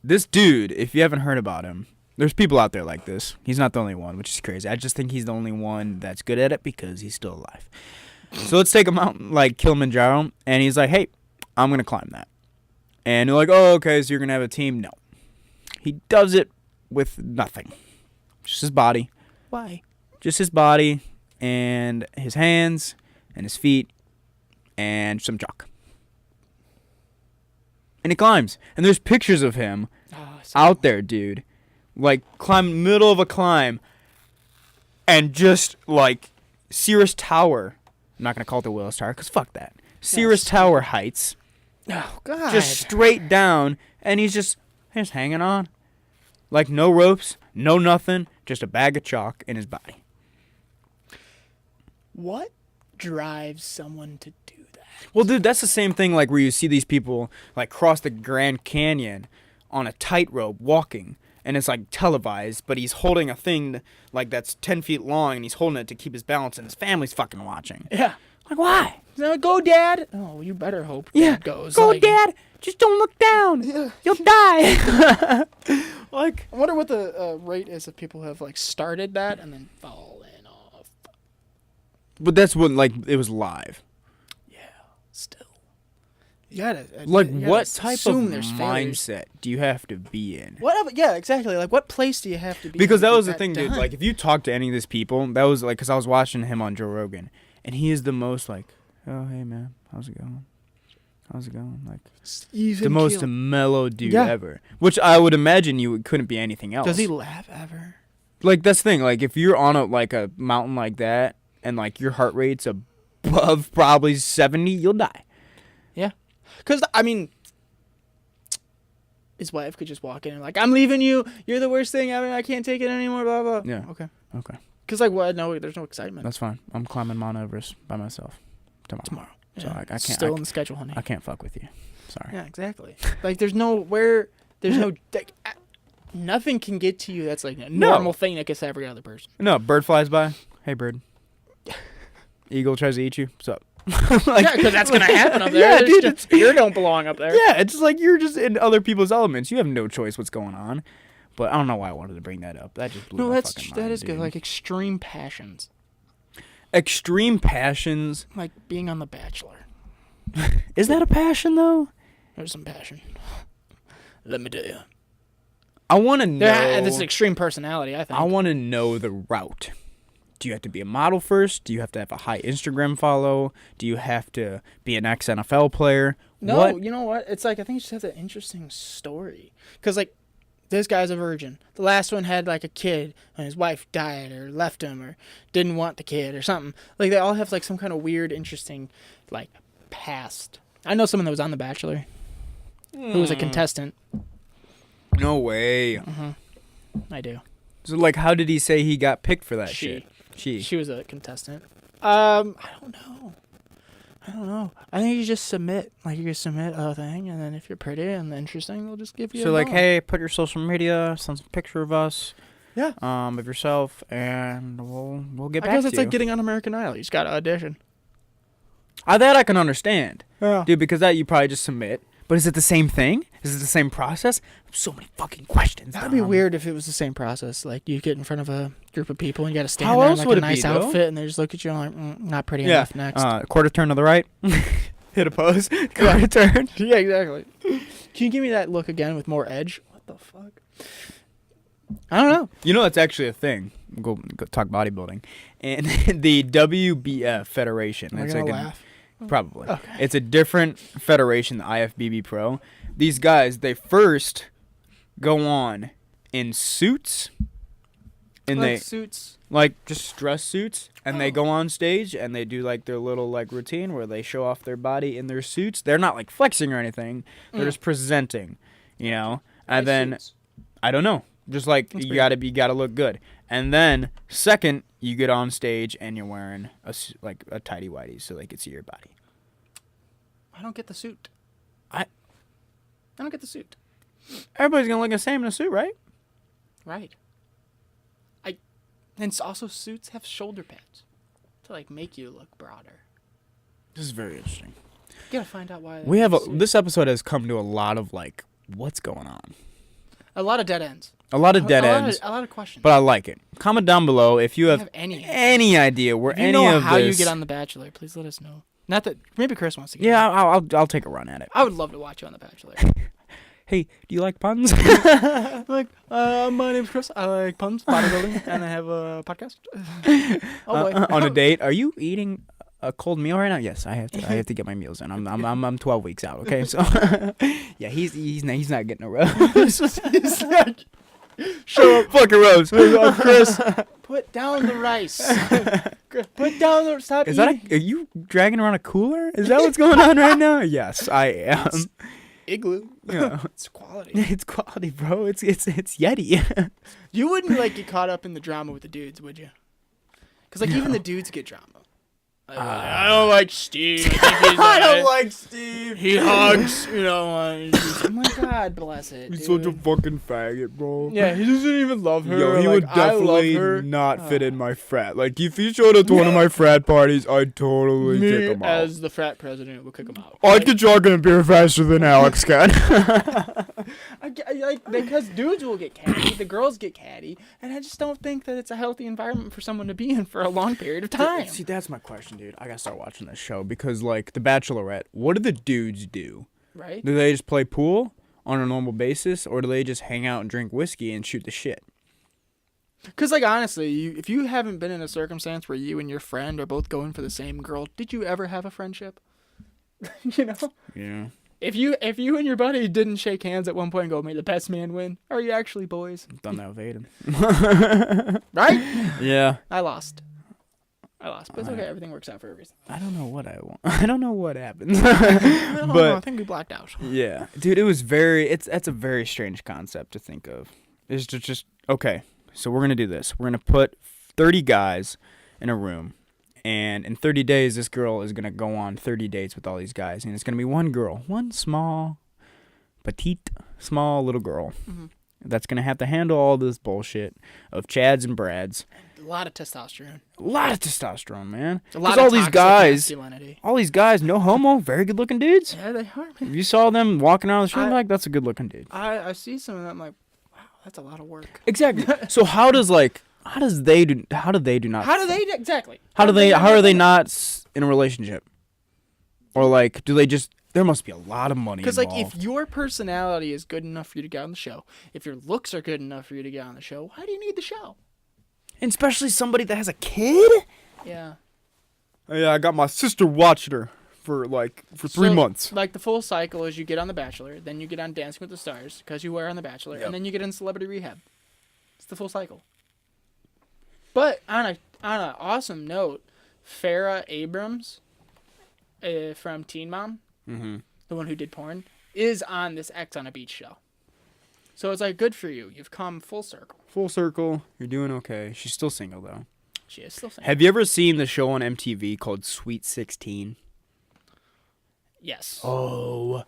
This dude, if you haven't heard about him, there's people out there like this. He's not the only one, which is crazy. I just think he's the only one that's good at it because he's still alive. So let's take a mountain like Kilimanjaro, and he's like, hey, I'm going to climb that. And you're like, oh, okay, so you're going to have a team? No. He does it with nothing. Just his body. Why? Just his body and his hands and his feet and some chalk. And he climbs. And there's pictures of him out there, dude. Like, middle of a climb. And just, like, Sears Tower. I'm not going to call it the Willis Tower, because fuck that. Sears Tower heights. Oh, God. Just straight down. And he's just hanging on. Like, no ropes, no nothing. Just a bag of chalk in his body. What drives someone to do that? Well, dude, that's the same thing like where you see these people like cross the Grand Canyon on a tightrope walking, and it's like televised, but he's holding a thing like that's 10 feet long, and he's holding it to keep his balance, and his family's fucking watching. Yeah. Like, why? No, go, Dad. Oh, you better hope Dad goes. Go, like, Dad. Just don't look down. Yeah. You'll die. Like, I wonder what the rate is if people have like started that and then fallen off. but that's when like it was live. still. You gotta what type of mindset mindset do you have to be in? Whatever, yeah, exactly. Like, what place do you have to be? Because in that was the get thing, dude. done? Like, if you talk to any of these people, that was like, because I was watching him on Joe Rogan, and he is the most like, oh hey man, how's it going? Like, the most mellow dude ever. Which I would imagine couldn't be anything else. Does he laugh ever? Like, that's the thing. Like, if you're on a mountain like that, and like your heart rate's above probably 70, you'll die. Yeah. Because, I mean, his wife could just walk in and like, I'm leaving you. You're the worst thing ever. I can't take it anymore, blah, blah. Yeah. Okay. Because, like, what? No, there's no excitement. That's fine. I'm climbing Mount Everest by myself tomorrow. So Yeah. I can't. Still in the schedule, honey. I can't fuck with you. Sorry. Yeah, exactly. Like, there's no, like, nothing can get to you that's like a normal thing that gets to every other person. No, bird flies by. Hey, bird. Eagle tries to eat you. What's up? Like, yeah, because that's gonna happen up there. Yeah, dude, you don't belong up there. Yeah, it's like you're just in other people's elements. You have no choice what's going on. But I don't know why I wanted to bring that up. That just blew my fucking mind. That is dude. good. Like extreme passions. Extreme passions. Like being on The Bachelor. Is that a passion though? There's some passion. Let me tell you. I want to know. That's an extreme personality, I think. I want to know the route. Do you have to be a model first? Do you have to have a high Instagram follow? Do you have to be an ex-NFL player? No, you know what? It's like, I think you just have an interesting story. Because, like, this guy's a virgin. The last one had, like, a kid, and his wife died or left him or didn't want the kid or something. Like, they all have, like, some kind of weird, interesting, like, past. I know someone that was on The Bachelor who was a contestant. No way. Mm-hmm. I do. So, like, how did he say he got picked for that shit? She was a contestant. I don't know. I think you just submit. Like, you just submit a thing, and then if you're pretty and interesting, they'll just give you So, a like, bone. hey, put your social media, send some picture of us. Yeah. Of yourself, and we'll get back to you. I guess it's like getting on American Idol. You just got to audition. That I can understand. Yeah. Dude, because that you probably just submit. But is it the same thing? Is it the same process? So many fucking questions. That'd be weird if it was the same process. Like, you get in front of a group of people and you got to stand How there in else like would a it nice be, though? outfit, and they just look at you and like, not pretty enough. Next. Quarter turn to the right. Hit a pose. Quarter turn. Yeah, exactly. Can you give me that look again with more edge? What the fuck? I don't know. You know, that's actually a thing. Go talk bodybuilding. And the WBF Federation. Am I It's gonna like laugh? probably. Okay. It's a different federation, the IFBB Pro. These guys, they first go on in suits. And Like suits. like just dress suits, and they go on stage and they do like their little like routine where they show off their body in their suits. They're not like flexing or anything. They're just presenting, you know. And then Suits. I don't know, just like you gotta look good. And then second, you get on stage and you're wearing a tidy whitey so they can see your body. I don't get the suit. I don't get the suit. Everybody's gonna look the same in a suit, right? Right. And also suits have shoulder pads to like make you look broader. This is very interesting. You gotta find out why. We have this episode has come to a lot of like, what's going on? A lot of dead ends. A lot of dead ends. A lot of questions. But I like it. Comment down below if you have any idea where if you any know of how this. you get on The Bachelor, please let us know. Not that maybe Chris wants to get. Yeah, on. I'll take a run at it. I would love to watch you on The Bachelor. Hey, do you like puns? Like, my name's Chris. I like puns, bodybuilding, and I have a podcast. Oh boy. On a date, are you eating a cold meal right now? Yes, I have to get my meals in. I'm 12 weeks out. Okay, so yeah, he's not getting a rose. He's like, show up, fucking rose. Chris. Put down the rice. Put down the stop. Is that are you dragging around a cooler? Is that what's going on right now? Yes, I am. Igloo. Yeah. It's quality. It's quality, bro. It's Yeti. You wouldn't like get caught up in the drama with the dudes, would you? Because like even the dudes get drama. I don't like Steve. I don't like Steve. He hugs. You know. Oh my God, bless it. He's dude. such a fucking faggot, bro. Yeah, he doesn't even love her. Yo, he like, would definitely I love her. not fit in my frat. Like, if he showed up to one of my frat parties, I'd totally Me kick him out. as the frat president would kick him out. I'd get jogging a beer faster than Alex can. I Because dudes will get catty, the girls get catty, and I just don't think that it's a healthy environment for someone to be in for a long period of time. See, that's my question, dude. I gotta start watching this show because, like, The Bachelorette, what do the dudes do? Right? Do they just play pool on a normal basis, or do they just hang out and drink whiskey and shoot the shit? Because, like, honestly, if you haven't been in a circumstance where you and your friend are both going for the same girl, did you ever have a friendship? You know? Yeah. If you and your buddy didn't shake hands at one point and go, may the best man win, are you actually boys? Done that with Aiden. Right? Yeah. I lost. But it's okay. Everything works out for a reason. I don't know what I want. I don't know what happened. I don't know. I think we blacked out. Yeah. Dude, it was that's a very strange concept to think of. It's just okay, so we're going to do this. We're going to put 30 guys in a room. And in 30 days, this girl is going to go on 30 dates with all these guys. And it's going to be one girl, one small little girl. Mm-hmm. That's going to have to handle all this bullshit of Chads and Brads. A lot of testosterone. Man. A lot of all these guys, masculinity. all these guys, no homo, very good looking dudes. Yeah, they are, man. If you saw them walking around the street, like, that's a good looking dude. I see some of them, I'm like, wow, that's a lot of work. Exactly. So how do they not in a relationship? Or like, do they just, there must be a lot of money Because involved. like, if your personality is good enough for you to get on the show, if your looks are good enough for you to get on the show, why do you need the show? And especially somebody that has a kid? Yeah. Yeah, I got my sister watching her for 3 months. Like, the full cycle is you get on The Bachelor, then you get on Dancing with the Stars, because you were on The Bachelor, and then you get in Celebrity Rehab. It's the full cycle. But on an awesome note, Farrah Abrams from Teen Mom, the one who did porn, is on this X on a Beach show. So it's like, good for you. You've come full circle. Full circle. You're doing okay. She's still single, though. She is still single. Have you ever seen the show on MTV called Sweet 16? Yes. Oh.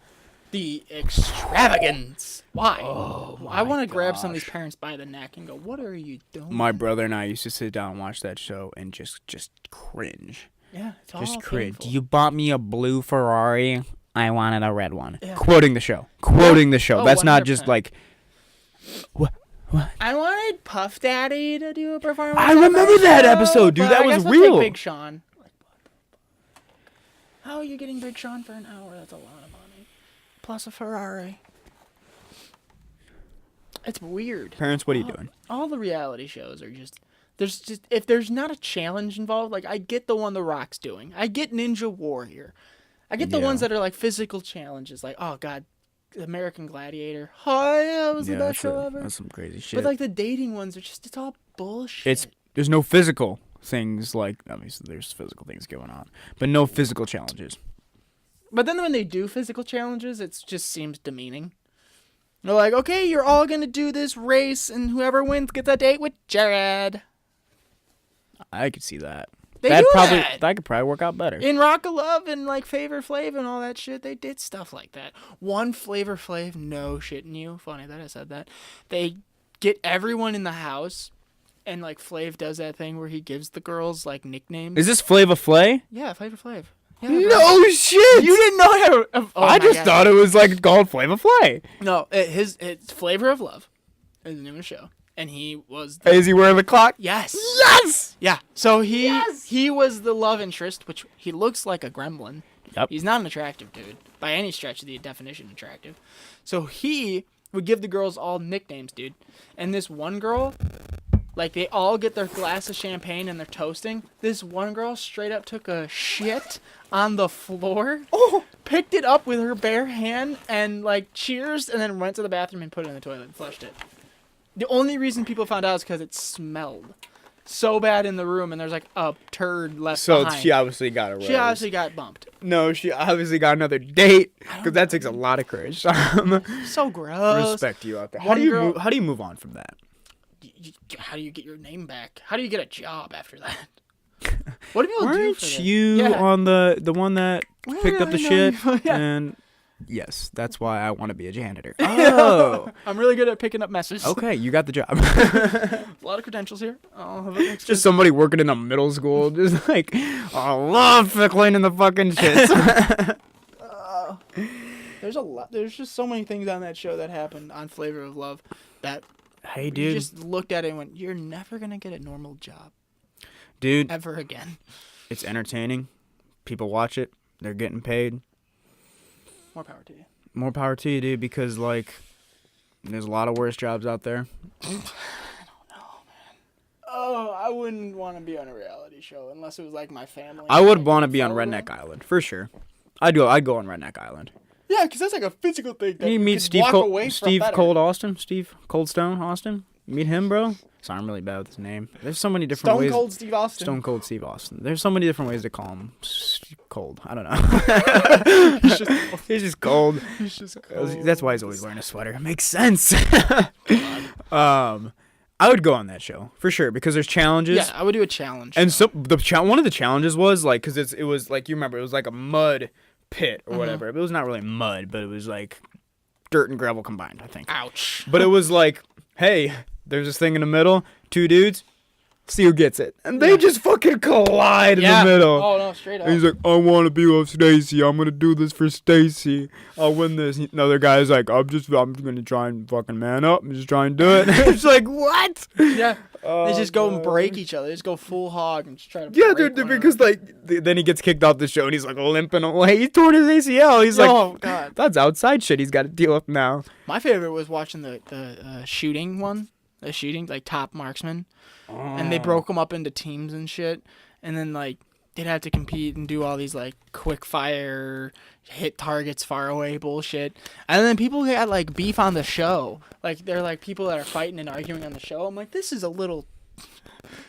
The extravagance. Why? Oh, I want to grab some of these parents by the neck and go, what are you doing? My brother and I used to sit down and watch that show and just cringe. Yeah, it's all Just cringe. painful. You bought me a blue Ferrari. I wanted a red one. Yeah. Quoting the show. Oh, That's not 100%. just like... What? I wanted Puff Daddy to do a performance. I remember that episode, dude. That was real. Big Sean. How are you getting Big Sean for an hour? That's a lot of money. Plus a Ferrari. It's weird. Parents, what are you doing? All the reality shows are just... if there's not a challenge involved, like, I get the one The Rock's doing. I get Ninja Warrior. I get the ones that are like physical challenges, like, oh god, American Gladiator. Oh yeah, that was the best show ever. That's some crazy shit. But like the dating ones are just, it's all bullshit. There's no physical things, like, obviously there's physical things going on, but no physical challenges. But then when they do physical challenges, it just seems demeaning. They're like, okay, you're all gonna do this race, and whoever wins gets a date with Jared. I could see that. That could probably work out better. In Rock of Love and like Flavor Flav and all that shit, they did stuff like that. One Flavor Flav, no shitting you. Funny that I said that. They get everyone in the house, and like Flav does that thing where he gives the girls like nicknames. Is this Flava Flay? Yeah, Flavor Flav. Yeah, No shit! You didn't know how. I just thought it was like called Flava Flay. No, it's Flavor of Love is the name of the show. And he was... Is he wearing the clock? Yes. Yes! Yeah. So he was the love interest, which he looks like a gremlin. Yep. He's not an attractive dude, by any stretch of the definition attractive. So he would give the girls all nicknames, dude. And this one girl, like, they all get their glass of champagne and they're toasting. This one girl straight up took a shit on the floor, picked it up with her bare hand, and, like, cheers, and then went to the bathroom and put it in the toilet and flushed it. The only reason people found out is because it smelled so bad in the room, and there's like a turd left behind. So she obviously got a rose. She obviously got bumped. No, she obviously got another date, because that takes a lot of courage. So gross. Respect you out there. How do you move on from that? How do you get your name back? How do you get a job after that? What do people do for Weren't that? you on the one that picked up the shit? Yeah. And yes, that's why I want to be a janitor. Oh. I'm really good at picking up messes. Okay, you got the job. A lot of credentials here. Just somebody working in a middle school, just like, I love cleaning the fucking shit. There's there's a lot. There's just so many things on that show that happened on Flavor of Love that Hey, you dude. just looked at it and went, "You're never gonna get a normal job, Dude, ever again." it's entertaining. People watch it. They're getting paid. More power to you. More power to you, dude, because, like, there's a lot of worse jobs out there. Oh, I wouldn't want to be on a reality show unless it was like my family. I would like, want to be on follow Redneck them. Island, for sure. I'd go on Redneck Island. Yeah, because that's like a physical thing. That You you meet could Steve walk away from Steve better. Cold Stone Austin. Meet him, bro. Sorry, I'm really bad with his name. There's so many different ways. Stone Cold Steve Austin. Stone Cold Steve Austin. There's so many different ways to call him cold. I don't know. He's just cold. He's just cold. That's why he's always wearing a sweater. It makes sense. I would go on that show for sure because there's challenges. Yeah, I would do a challenge. And so one of the challenges was like, because it was like, you remember, it was like a mud pit or whatever. It was not really mud, but it was like dirt and gravel combined, I think. Ouch. But it was like, hey, there's this thing in the middle, 2 dudes, see who gets it. And they just fucking collide in the middle. Oh, no, straight up. And he's like, I want to be with Stacy. I'm going to do this for Stacy. I'll win this. Another guy's like, I'm going to try and fucking man up and just try and do it. It's like, what? Yeah. They just go and break each other. They just go full hog and just try to Yeah, break dude, one because another. like then he gets kicked off the show and he's like limping away. He tore his ACL. He's Oh, like, God. that's outside shit he's got to deal with now. My favorite was watching the shooting one. The shooting, like top marksman. And they broke them up into teams and shit. And then, like, they'd have to compete and do all these, like, quick fire, hit targets far away bullshit. And then people had, like, beef on the show. Like, they're, like, people that are fighting and arguing on the show. I'm like, this is a little...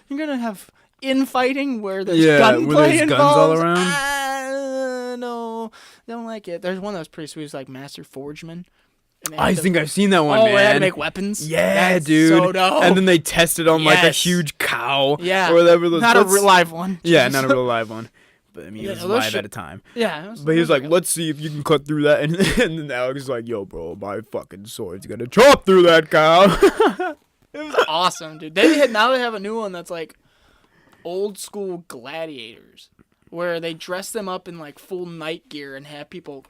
You're going to have infighting where there's gunplay where there's involved? guns all around. No, don't like it. There's one that was pretty sweet. It was, like, Master Forgeman. And they I had to- think I've seen that one, Oh, man. they had to make weapons? Yeah, That's dude. so dope. And then they tested on like a Yes. huge cow. Yeah. Or whatever. Not a real live one. Yeah, not a real live one. But I mean, Yeah, it was those live shit- at a time. Yeah. But he was like, let's see if you can cut through that. And then Alex is like, yo, bro, my fucking sword's gonna chop through that cow. It was awesome, dude. Now they have a new one that's like old school gladiators, where they dress them up in like full night gear and have people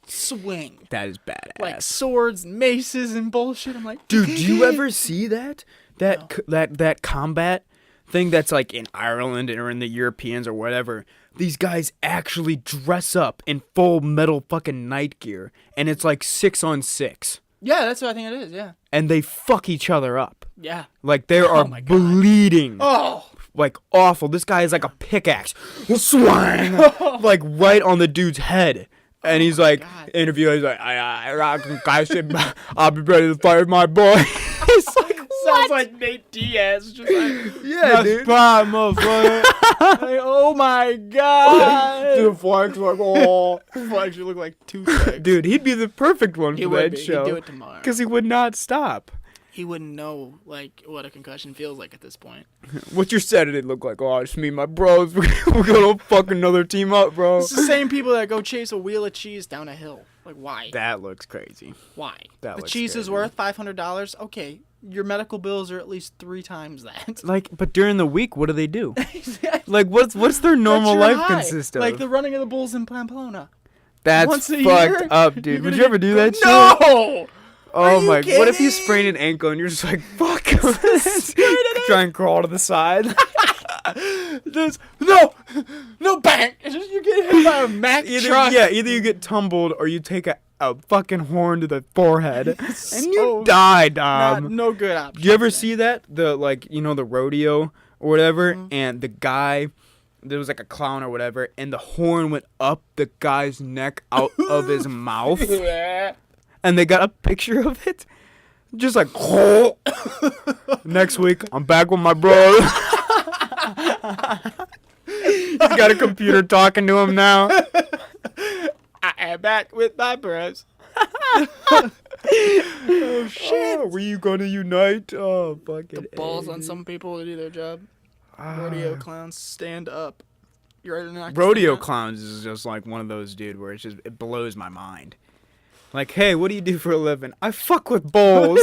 swing That is badass. like swords, maces, and bullshit. I'm like, dude, do you ever see that? That combat thing that's like in Ireland or in the Europeans or whatever. These guys actually dress up in full metal fucking night gear, and it's like 6-on-6. Yeah, that's what I think it is. Yeah. And they fuck each other up. Yeah. Like they are my God. bleeding. Oh. Like awful. This guy is like a pickaxe. Swang! Like right on the dude's head. And he's like, God. interviewer, he's like, I said, I'll be ready to fight my boy. He's like, Sounds like Nate Diaz. Just like, yeah, dude. Prime, motherfucker. Like, oh my God. Dude, Flex like, oh. Flex, you look like Toothache. Dude, he'd be the perfect one He for would that be. show. He'd do it tomorrow. Because he would not stop. He wouldn't know like what a concussion feels like at this point. What's your Saturday look like? Oh, it's me and my bros. We're gonna fuck another team up, bro. It's the same people that go chase a wheel of cheese down a hill. Like, why? That looks crazy. Why? That the looks cheese is scary. worth $500. Okay, your medical bills are at least 3 times that. Like, but during the week, what do they do? Like, what's their normal That's your life high. consist of? Like the running of the bulls in Pamplona. That's once a fucked year? up, dude. You're Would gonna you ever get- do that shit? No! Oh you my! What if you kidding? sprain an ankle and you're just like, fuck? Try and crawl to the side. No, bang! It's just you get hit by a Mack truck. Either you get tumbled or you take a fucking horn to the forehead and So you die, Not, Dom. no good option. Do you ever see that? The the rodeo or whatever, Mm-hmm. and the guy, there was like a clown or whatever, and the horn went up the guy's neck out of his mouth, and they got a picture of it, just like. Next week, I'm back with my bros. He's got a computer talking to him now. I am back with my bros. Oh shit! Were you gonna unite? Oh fucking. Balls on some people to do their job. Rodeo clowns, stand up. You're ready to knock this Rodeo thing out? clowns is just like one of those, dude, where it blows my mind. Like, hey, what do you do for a living? I fuck with bulls.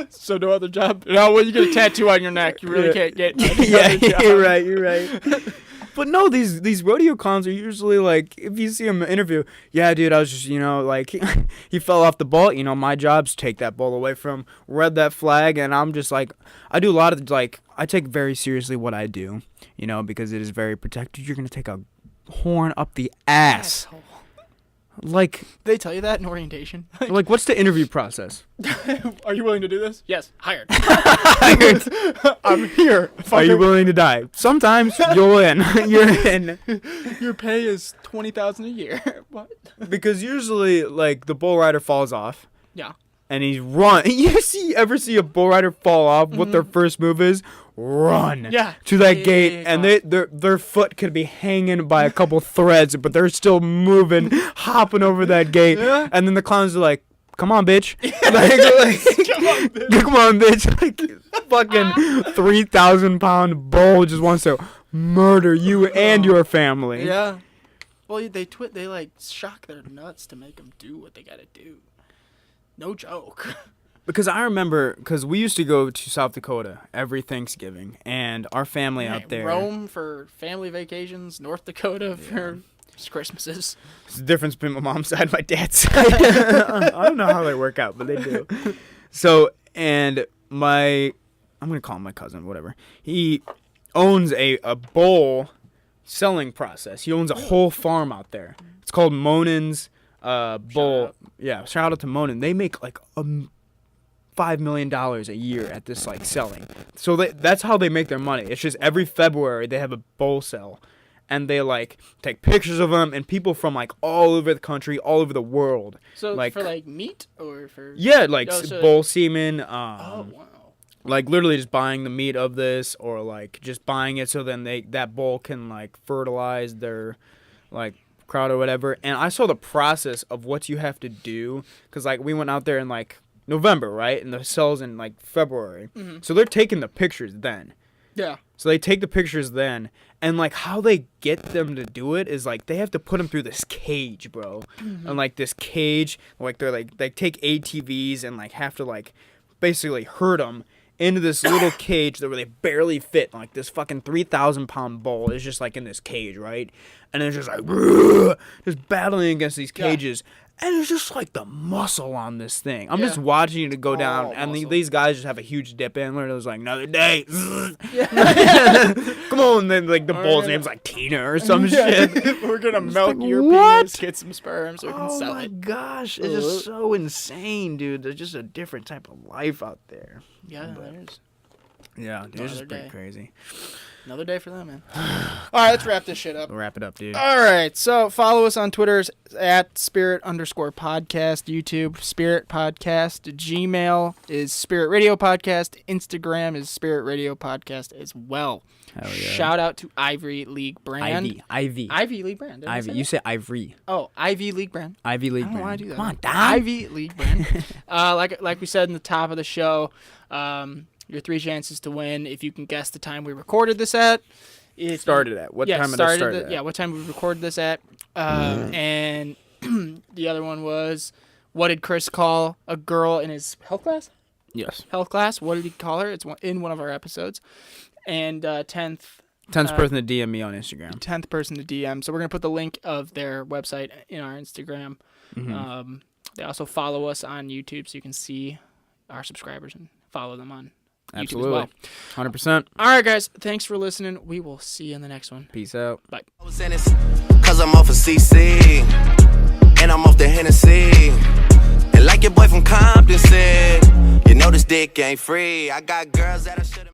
So no other job. No, well, you get a tattoo on your neck. You really can't get. Yeah, you're right. But no, these rodeo clowns are usually like, if you see them interview, yeah, dude, I was just, like, he fell off the ball. My job's take that ball away from him, red that flag, and I'm just like, I do a lot of, like, I take very seriously what I do, because it is very protected. You're going to take a horn up the ass. Asshole. Like, they tell you that in orientation. Like, what's the interview process? Are you willing to do this? Yes. Hired. I'm here. Are you willing to die? Sometimes you're in. You're in. Your pay is $20,000 a year. What? Because usually, like, the bull rider falls off. Yeah. And he's run. You ever see a bull rider fall off? What their first move is? Run. Yeah. To that gate, and their foot could be hanging by a couple threads, but they're still moving, hopping over that gate. Yeah. And then the clowns are like, "Come on, bitch!" Come on, bitch! Like, fucking 3,000-pound bull just wants to murder you and your family. Yeah. Well, they like shock their nuts to make them do what they gotta do. No joke. Because I remember, we used to go to South Dakota every Thanksgiving, and our family out there. Rome for family vacations, North Dakota for Christmases. It's the difference between my mom's side and my dad's side. I don't know how they work out, but they do. So, and I'm going to call him my cousin, whatever. He owns a bull selling process. He owns a whole farm out there. It's called Monin's Bull. Yeah, shout out to Monin. They make like $5 million a year at this, like, selling. So that's how they make their money. It's just every February they have a bull sell, and they, like, take pictures of them, and people from, like, all over the country, all over the world. So, like, for, like, meat or for... Yeah, like, bull semen. Oh, wow. Like, literally just buying the meat of this, or, like, just buying it so then that bull can, like, fertilize their, like, crowd or whatever. And I saw the process of what you have to do, because, like, we went out there in, like, November, right? And the sales in, like, February. Mm-hmm. So they're taking the pictures then. Yeah. So they take the pictures then, and, like, how they get them to do it is, like, they have to put them through this cage, bro. Mm-hmm. And, like, this cage, like, they're, like, they take ATVs and, like, have to, like, basically herd them into this little cage where they barely fit. Like, this fucking 3,000-pound bull is just, like, in this cage, right? And it's just, like, just battling against these cages. Yeah. And it's just like the muscle on this thing. I'm just watching it go down, and these guys just have a huge dip antler. And it was like, another day. Come on, then, like, the bull's name's like Tina or some shit. We're gonna milk your penis, get some sperm, so we can sell it. Oh my gosh, it's just so insane, dude. There's just a different type of life out there. Yeah, there is. Yeah, dude, it's just pretty crazy. Another day for them, man. All right, let's wrap this shit up. We'll wrap it up, dude. All right, so follow us on Twitter at Spirit_podcast, YouTube Spirit Podcast, Gmail is Spirit Radio Podcast, Instagram is Spirit Radio Podcast as well. Hell yeah. Shout out to Ivy League Brand. Ivy League Brand. Ivy. You say Ivory. Oh, Ivy League Brand. Ivy League Brand. I don't know why I do that. Come on, Dom. Ivy League Brand. Like we said in the top of the show, your 3 chances to win if you can guess the time we recorded this at. Started at. What time did it start at? Yeah, what time we recorded this at. And the other one was, what did Chris call a girl in his health class? Yes. Health class. What did he call her? It's in one of our episodes. And 10th person to DM me on Instagram. 10th person to DM. So we're going to put the link of their website in our Instagram. Mm-hmm. They also follow us on YouTube so you can see our subscribers and follow them on Absolutely. YouTube as well. 100%. All right, guys. Thanks for listening. We will see you in the next one. Peace out. Bye. Cause I'm off of CC and I'm off the Hennessy. And like your boy from Compton said, you know this dick ain't free. I got girls that I should've